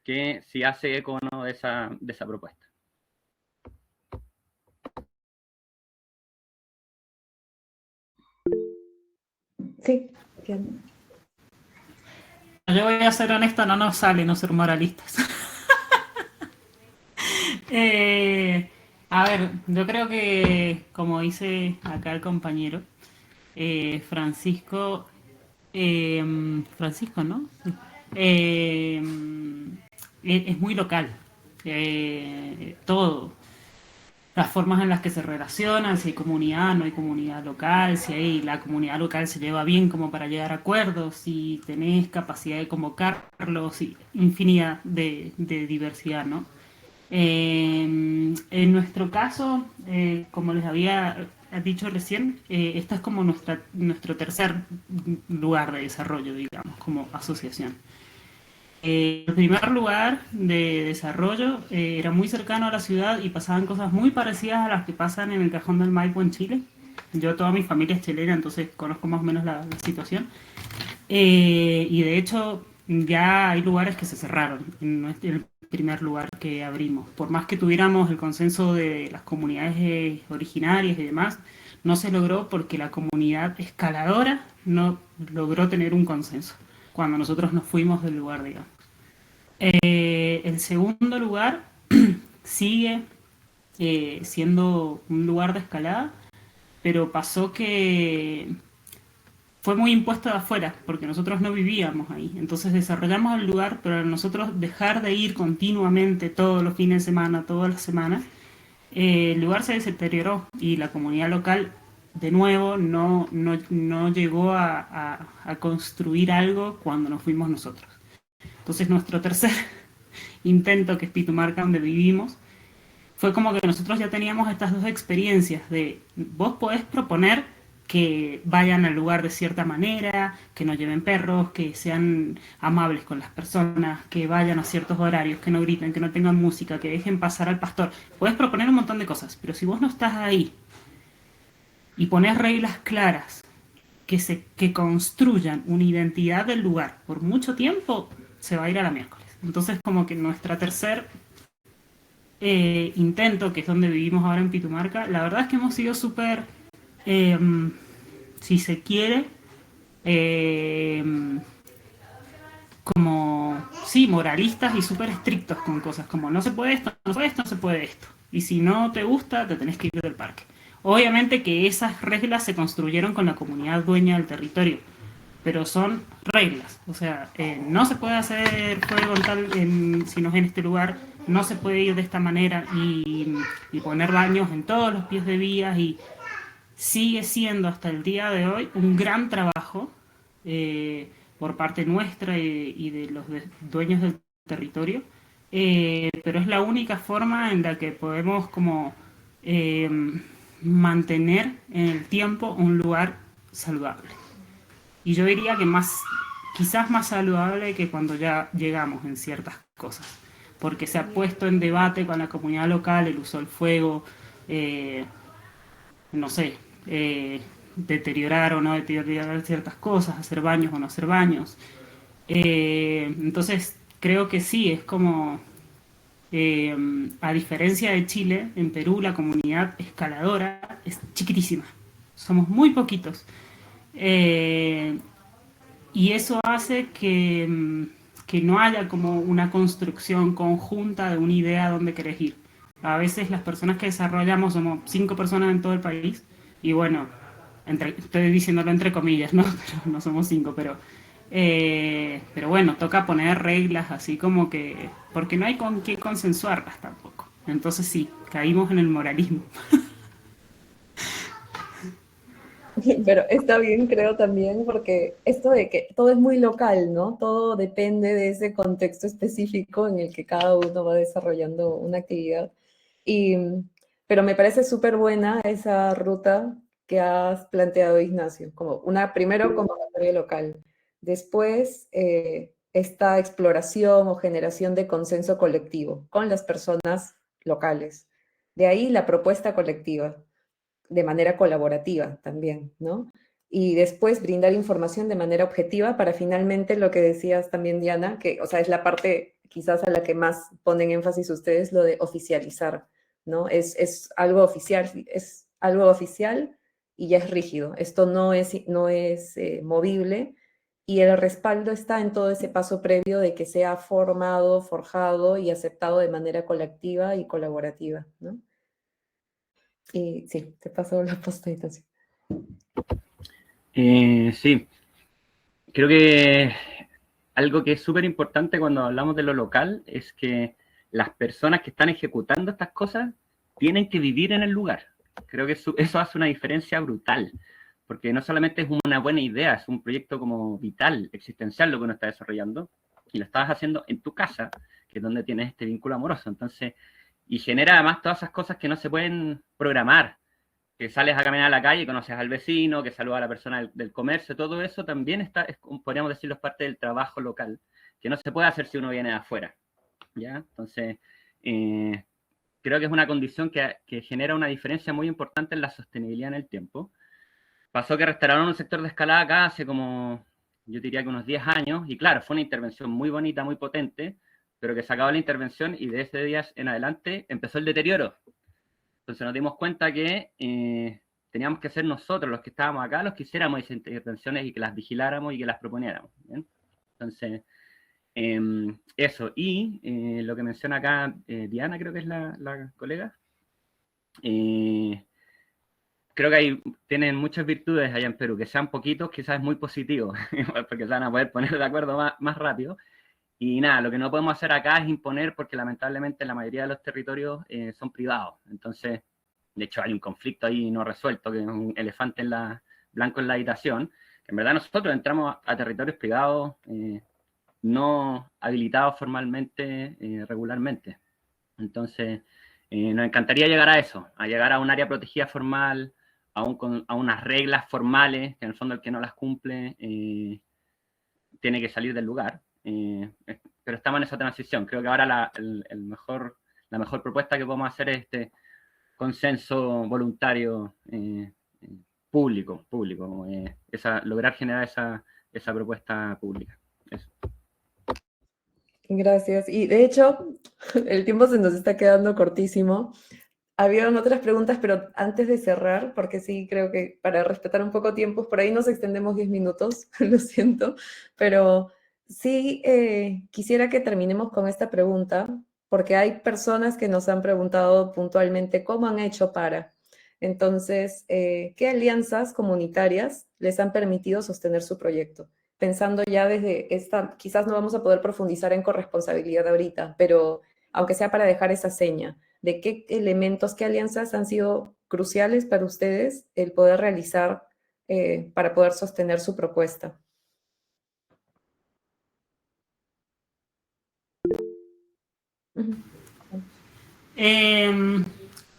que si hace eco o no de esa propuesta. Sí. Yo voy a ser honesto, no nos sale no ser moralistas. A ver, yo creo que, como dice acá el compañero, Francisco, ¿no? Es muy local. Todo. Las formas en las que se relacionan, si hay comunidad, no hay comunidad local, si la comunidad local se lleva bien como para llegar a acuerdos, si tenés capacidad de convocarlos, y infinidad de diversidad, ¿no? En nuestro caso, como les había dicho recién, esta es como nuestro tercer lugar de desarrollo, digamos, como asociación. El primer lugar de desarrollo era muy cercano a la ciudad y pasaban cosas muy parecidas a las que pasan en el Cajón del Maipo en Chile. Yo, toda mi familia es chilena, entonces conozco más o menos la situación. Y de hecho ya hay lugares que se cerraron en el primer lugar que abrimos. Por más que tuviéramos el consenso de las comunidades originarias y demás, no se logró porque la comunidad escaladora no logró tener un consenso cuando nosotros nos fuimos del lugar, digamos. El segundo lugar sigue siendo un lugar de escalada, pero pasó que fue muy impuesto de afuera, porque nosotros no vivíamos ahí. Entonces desarrollamos el lugar, pero al nosotros dejar de ir continuamente todos los fines de semana, todas las semanas, el lugar se deterioró y la comunidad local, de nuevo, no llegó a construir algo cuando nos fuimos nosotros. Entonces nuestro tercer intento, que es Pitumarca, donde vivimos, fue como que nosotros ya teníamos estas dos experiencias de vos podés proponer que vayan al lugar de cierta manera, que no lleven perros, que sean amables con las personas, que vayan a ciertos horarios, que no griten, que no tengan música, que dejen pasar al pastor. Puedes proponer un montón de cosas, pero si vos no estás ahí y pones reglas claras que construyan una identidad del lugar por mucho tiempo, se va a ir a la miércoles. Entonces, como que nuestra tercer intento, que es donde vivimos ahora en Pitumarca, la verdad es que hemos sido súper, si se quiere, como, sí, moralistas y súper estrictos con cosas, como no se puede esto, no se puede esto, no se puede esto. Y si no te gusta, te tenés que ir del parque. Obviamente que esas reglas se construyeron con la comunidad dueña del territorio, pero son reglas. O sea, no se puede hacer fuego si no es en este lugar, no se puede ir de esta manera y poner baños en todos los pies de vías, y sigue siendo hasta el día de hoy un gran trabajo por parte nuestra y de los dueños del territorio, pero es la única forma en la que podemos como mantener en el tiempo un lugar saludable. Y yo diría que quizás más saludable que cuando ya llegamos en ciertas cosas, porque se ha puesto en debate con la comunidad local el uso del fuego, no sé, deteriorar o no deteriorar ciertas cosas, hacer baños o no hacer baños. Entonces creo que sí, es como, a diferencia de Chile, en Perú la comunidad escaladora es chiquitísima, somos muy poquitos. Y eso hace que no haya como una construcción conjunta de una idea a dónde querés ir. A veces las personas que desarrollamos somos 5 personas en todo el país, y bueno, estoy diciéndolo entre comillas, ¿no? Pero no somos 5, pero bueno, toca poner reglas así como que, porque no hay con qué consensuarlas tampoco. Entonces sí, caímos en el moralismo. Pero está bien, creo también, porque esto de que todo es muy local, ¿no? Todo depende de ese contexto específico en el que cada uno va desarrollando una actividad. Y, pero me parece súper buena esa ruta que has planteado, Ignacio, primero como materia local, después esta exploración o generación de consenso colectivo con las personas locales. De ahí la propuesta colectiva de manera colaborativa también, ¿no? Y después brindar información de manera objetiva para finalmente lo que decías también, Diana, que, o sea, es la parte quizás a la que más ponen énfasis ustedes, lo de oficializar, ¿no? Es algo oficial y ya es rígido. Esto no es movible, y el respaldo está en todo ese paso previo de que sea formado, forjado y aceptado de manera colectiva y colaborativa, ¿no? Y sí, te paso la postdata. Sí, creo que algo que es súper importante cuando hablamos de lo local es que las personas que están ejecutando estas cosas tienen que vivir en el lugar. Creo que eso hace una diferencia brutal, porque no solamente es una buena idea, es un proyecto como vital, existencial lo que uno está desarrollando, y lo estás haciendo en tu casa, que es donde tienes este vínculo amoroso. Entonces, y genera además todas esas cosas que no se pueden programar, que sales a caminar a la calle y conoces al vecino, que saluda a la persona del comercio, todo eso también podríamos decirlo, es parte del trabajo local, que no se puede hacer si uno viene de afuera, ¿ya? Entonces, creo que es una condición que genera una diferencia muy importante en la sostenibilidad en el tiempo. Pasó que restauraron un sector de escalada acá hace como yo diría que unos 10 años, y claro, fue una intervención muy bonita, muy potente, pero que se acabó la intervención y de ese día en adelante empezó el deterioro. Entonces nos dimos cuenta que teníamos que ser nosotros los que estábamos acá, los que hiciéramos esas intervenciones y que las vigiláramos y que las proponiéramos. ¿Bien? Entonces, eso. Y lo que menciona acá Diana, creo que es la colega, creo que tienen muchas virtudes allá en Perú, que sean poquitos quizás es muy positivo, porque se van a poder poner de acuerdo más rápido. Y nada, lo que no podemos hacer acá es imponer, porque lamentablemente la mayoría de los territorios son privados. Entonces, de hecho hay un conflicto ahí no resuelto, que es un elefante blanco en la habitación, que en verdad nosotros entramos a territorios privados no habilitados formalmente, regularmente. Entonces, nos encantaría llegar a eso, a llegar a un área protegida formal, a unas reglas formales, que en el fondo el que no las cumple tiene que salir del lugar. Pero estamos en esa transición. Creo que ahora la mejor propuesta que podemos hacer es este consenso voluntario público, lograr generar esa propuesta pública. Eso. Gracias. Y de hecho, el tiempo se nos está quedando cortísimo. Habían otras preguntas, pero antes de cerrar, porque sí creo que para respetar un poco tiempos, por ahí nos extendemos 10 minutos, lo siento, pero sí quisiera que terminemos con esta pregunta, porque hay personas que nos han preguntado puntualmente cómo han hecho para. Entonces, ¿qué alianzas comunitarias les han permitido sostener su proyecto? Pensando ya desde esta, quizás no vamos a poder profundizar en corresponsabilidad ahorita, pero aunque sea para dejar esa seña, de qué elementos, qué alianzas han sido cruciales para ustedes el poder realizar para poder sostener su propuesta.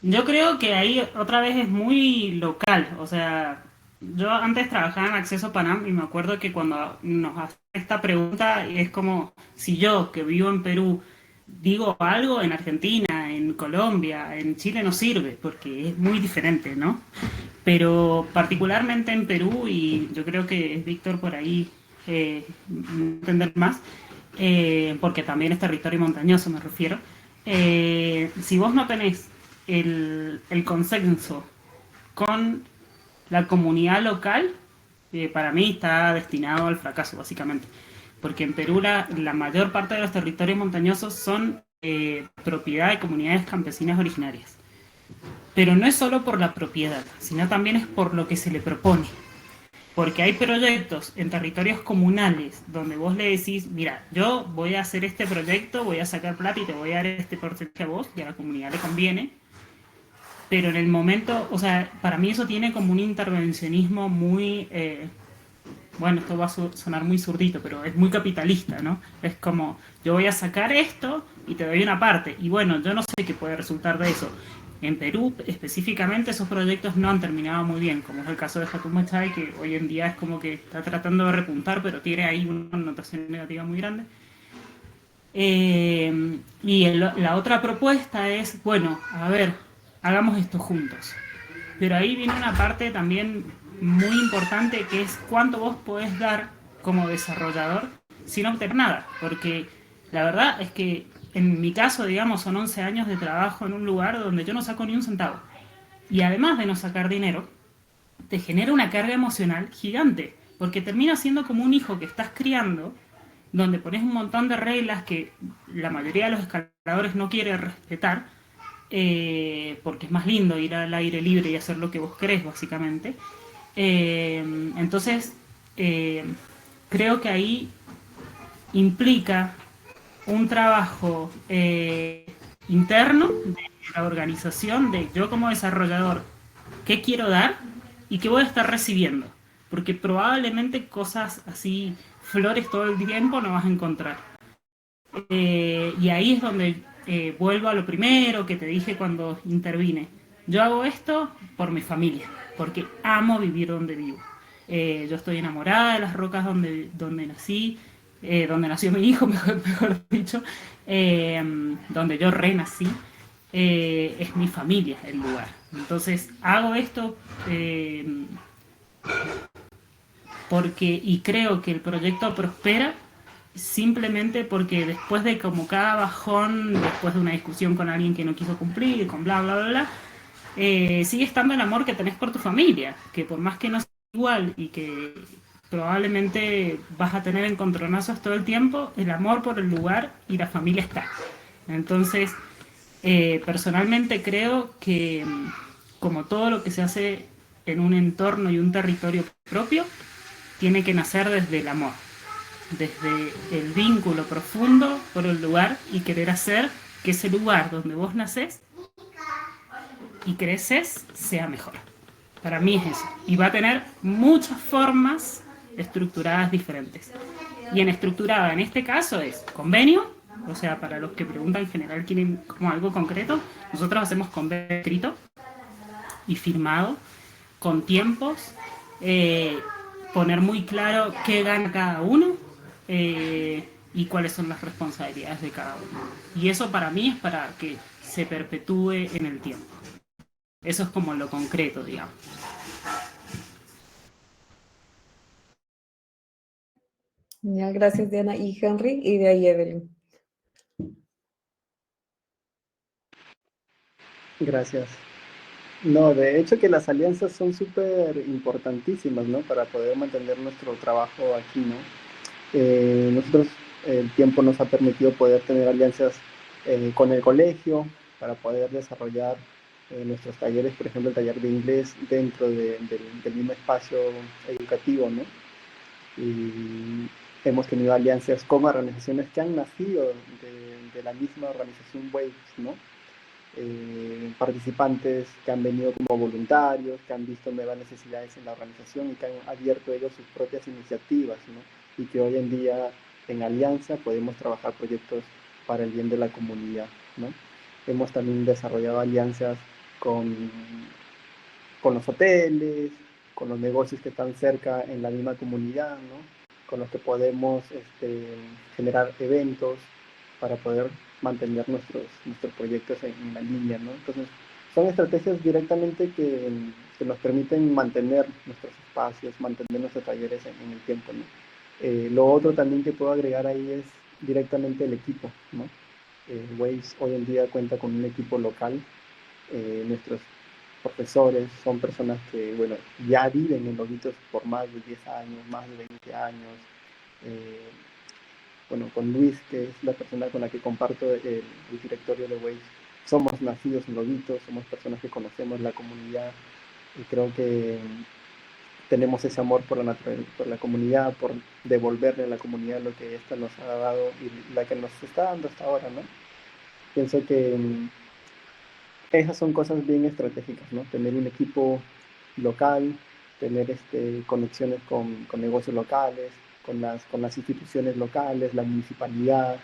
Yo creo que ahí otra vez es muy local, o sea, yo antes trabajaba en Acceso Panam y me acuerdo que cuando nos hacen esta pregunta es como si yo, que vivo en Perú, digo algo en Argentina, en Colombia, en Chile no sirve, porque es muy diferente, ¿no? Pero particularmente en Perú, y yo creo que es Víctor por ahí entender más, porque también es territorio montañoso, me refiero. Si vos no tenés el consenso con la comunidad local, para mí está destinado al fracaso, básicamente. Porque en Perú la mayor parte de los territorios montañosos son propiedad de comunidades campesinas originarias. Pero no es solo por la propiedad, sino también es por lo que se le propone. Porque hay proyectos en territorios comunales donde vos le decís, mira, yo voy a hacer este proyecto, voy a sacar plata y te voy a dar este porcentaje a vos, y a la comunidad le conviene. Pero en el momento, o sea, para mí eso tiene como un intervencionismo muy, bueno, esto va a sonar muy zurdito, pero es muy capitalista, ¿no? Es como, yo voy a sacar esto y te doy una parte. Y bueno, yo no sé qué puede resultar de eso. En Perú, específicamente, esos proyectos no han terminado muy bien, como es el caso de Jatumo Chay, que hoy en día es como que está tratando de repuntar, pero tiene ahí una connotación negativa muy grande. Y la otra propuesta es, bueno, a ver, hagamos esto juntos. Pero ahí viene una parte también muy importante, que es cuánto vos podés dar como desarrollador sin obtener nada. Porque la verdad es que en mi caso, digamos, son 11 años de trabajo en un lugar donde yo no saco ni un centavo. Y además de no sacar dinero, te genera una carga emocional gigante. Porque termina siendo como un hijo que estás criando, donde pones un montón de reglas que la mayoría de los escaladores no quiere respetar, porque es más lindo ir al aire libre y hacer lo que vos querés, básicamente. Entonces, creo que ahí implica un trabajo interno de la organización, de yo como desarrollador, qué quiero dar y qué voy a estar recibiendo. Porque probablemente cosas así, flores todo el tiempo, no vas a encontrar. Y ahí es donde vuelvo a lo primero que te dije cuando intervine. Yo hago esto por mi familia, porque amo vivir donde vivo. Yo estoy enamorada de las rocas donde nací, donde nació mi hijo, mejor dicho, donde yo renací. Es mi familia el lugar. Entonces hago esto y creo que el proyecto prospera simplemente porque después de como cada bajón, después de una discusión con alguien que no quiso cumplir, con bla, bla, bla, bla, sigue estando el amor que tenés por tu familia, que por más que no sea igual y que probablemente vas a tener encontronazos todo el tiempo, el amor por el lugar y la familia está. Entonces, personalmente creo que como todo lo que se hace en un entorno y un territorio propio, tiene que nacer desde el amor, desde el vínculo profundo por el lugar y querer hacer que ese lugar donde vos nacés y creces sea mejor. Para mí es eso. Y va a tener muchas formas estructuradas diferentes. Y en estructurada, en este caso, es convenio, o sea, para los que preguntan en general quieren como algo concreto, nosotros hacemos convenio escrito y firmado, con tiempos, poner muy claro qué gana cada uno y cuáles son las responsabilidades de cada uno. Y eso para mí es para que se perpetúe en el tiempo. Eso es como lo concreto, digamos. Ya, gracias, Diana y Henry, y de ahí Evelyn. Gracias. No, de hecho que las alianzas son súper importantísimas, ¿no? Para poder mantener nuestro trabajo aquí, ¿no? Nosotros, el tiempo nos ha permitido poder tener alianzas con el colegio para poder desarrollar nuestros talleres, por ejemplo, el taller de inglés dentro del mismo espacio educativo, ¿no? Y hemos tenido alianzas con organizaciones que han nacido de la misma organización Waves, ¿no? Participantes que han venido como voluntarios, que han visto nuevas necesidades en la organización y que han abierto ellos sus propias iniciativas, ¿no? Y que hoy en día en alianza podemos trabajar proyectos para el bien de la comunidad, ¿no? Hemos también desarrollado alianzas con, con los hoteles, con los negocios que están cerca en la misma comunidad, ¿no? Con los que podemos generar eventos para poder mantener nuestros proyectos en la línea, ¿no? Entonces, son estrategias directamente que nos permiten mantener nuestros espacios, mantener nuestros talleres en el tiempo, ¿no? Lo otro también que puedo agregar ahí es directamente el equipo, ¿no? Waves hoy en día cuenta con un equipo local. Nuestros profesores son personas que, bueno, ya viven en Loguitos por más de 10 años, más de 20 años. Bueno, con Luis, que es la persona con la que comparto el directorio de Waves, somos nacidos en Loguitos, somos personas que conocemos la comunidad y creo que tenemos ese amor por la comunidad, por devolverle a la comunidad lo que ésta nos ha dado y la que nos está dando hasta ahora, ¿no? Pienso que esas son cosas bien estratégicas, ¿no? Tener un equipo local, tener conexiones con negocios locales, con las instituciones locales, la municipalidad,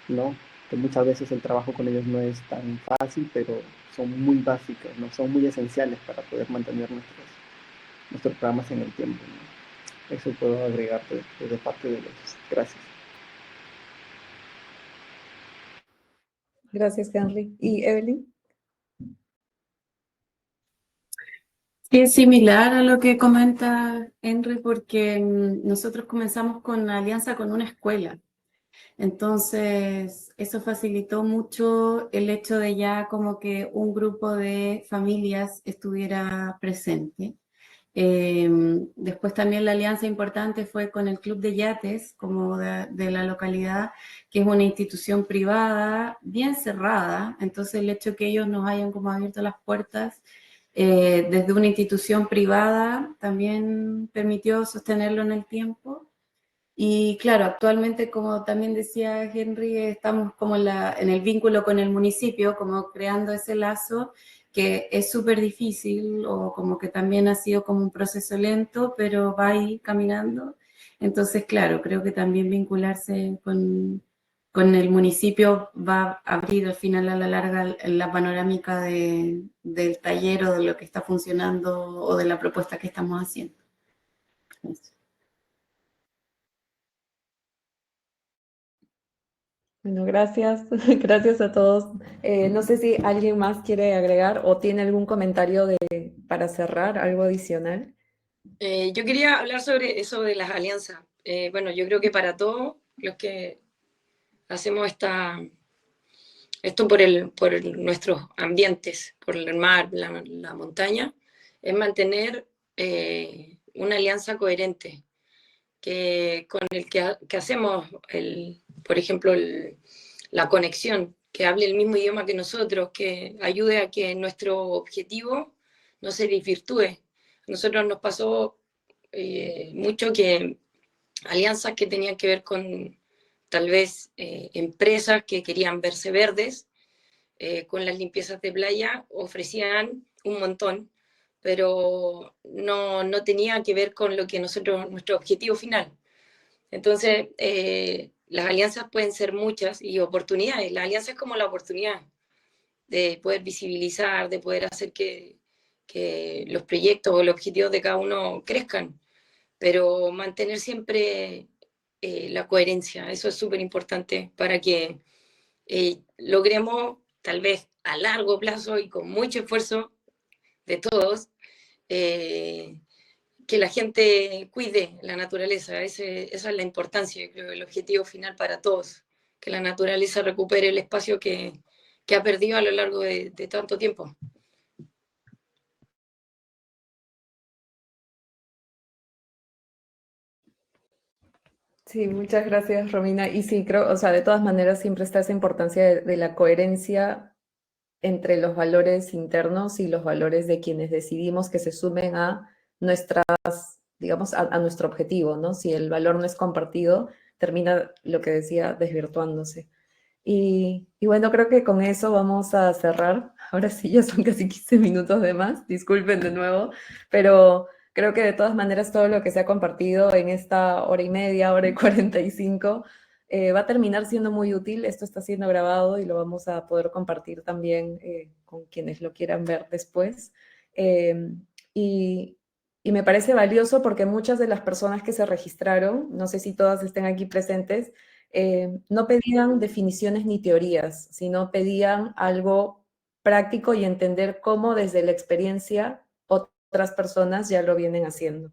¿no? Que muchas veces el trabajo con ellos no es tan fácil, pero son muy básicos, ¿no? Son muy esenciales para poder mantener nuestros programas en el tiempo, ¿no? Eso puedo agregar de parte de ellos. Gracias. Gracias, Henry. ¿Y Evelyn? Sí, es similar a lo que comenta Henry, porque nosotros comenzamos con la alianza con una escuela. Entonces, eso facilitó mucho el hecho de ya como que un grupo de familias estuviera presente. Después también la alianza importante fue con el Club de Yates, como de la localidad, que es una institución privada bien cerrada. Entonces, el hecho que ellos nos hayan como abierto las puertas desde una institución privada también permitió sostenerlo en el tiempo. Y claro, actualmente, como también decía Henry, estamos como en el vínculo con el municipio, como creando ese lazo que es súper difícil o como que también ha sido como un proceso lento, pero va ahí caminando. Entonces, claro, creo que también vincularse con el municipio va a abrir al final a la larga la panorámica del taller o de lo que está funcionando o de la propuesta que estamos haciendo. Eso. Bueno, gracias. Gracias a todos. No sé si alguien más quiere agregar o tiene algún comentario para cerrar, algo adicional. Yo quería hablar sobre eso de las alianzas. Bueno, yo creo que para todos los que hacemos esto por nuestros ambientes, por el mar, la montaña, es mantener una alianza coherente, con el que hacemos, por ejemplo, la conexión, que hable el mismo idioma que nosotros, que ayude a que nuestro objetivo no se desvirtúe. A nosotros nos pasó mucho que alianzas que tenían que ver con tal vez empresas que querían verse verdes, con las limpiezas de playa ofrecían un montón, pero no tenía que ver con lo que nuestro objetivo final. Entonces, las alianzas pueden ser muchas y oportunidades. La alianza es como la oportunidad de poder visibilizar, de poder hacer que los proyectos o los objetivos de cada uno crezcan, pero mantener siempre la coherencia. Eso es súper importante para que logremos, tal vez a largo plazo y con mucho esfuerzo de todos, que la gente cuide la naturaleza. Esa es la importancia, yo creo, el objetivo final para todos, que la naturaleza recupere el espacio que ha perdido a lo largo de tanto tiempo. Sí, muchas gracias, Romina. Y sí, creo, o sea, de todas maneras siempre está esa importancia de la coherencia entre los valores internos y los valores de quienes decidimos que se sumen a nuestras, digamos, a nuestro objetivo, ¿no? Si el valor no es compartido, termina, lo que decía, desvirtuándose. Y bueno, creo que con eso vamos a cerrar. Ahora sí, ya son casi 15 minutos de más, disculpen de nuevo, pero creo que de todas maneras todo lo que se ha compartido en esta hora y media, hora y 45, va a terminar siendo muy útil. Esto está siendo grabado y lo vamos a poder compartir también con quienes lo quieran ver después. Y, y me parece valioso porque muchas de las personas que se registraron, no sé si todas estén aquí presentes, no pedían definiciones ni teorías, sino pedían algo práctico y entender cómo desde la experiencia otras personas ya lo vienen haciendo,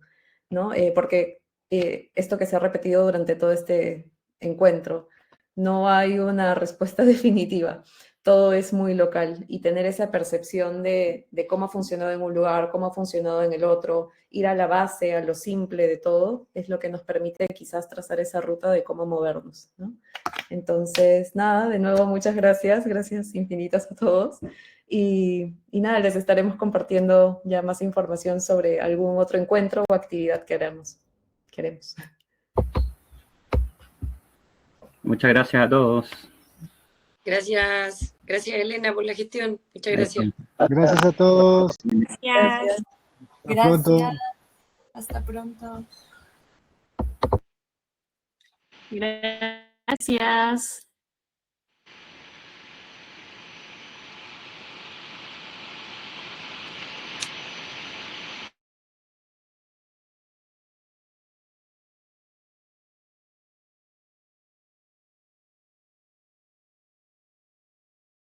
¿no? Porque esto que se ha repetido durante todo este encuentro, no hay una respuesta definitiva, todo es muy local y tener esa percepción de cómo ha funcionado en un lugar, cómo ha funcionado en el otro, ir a la base, a lo simple de todo, es lo que nos permite quizás trazar esa ruta de cómo movernos, ¿no? Entonces, nada, de nuevo muchas gracias, gracias infinitas a todos. Y nada, les estaremos compartiendo ya más información sobre algún otro encuentro o actividad que queremos. Muchas gracias a todos. Gracias, Elena, por la gestión. Muchas gracias. Gracias a todos. Gracias. Hasta pronto. Gracias. Hasta pronto. Gracias.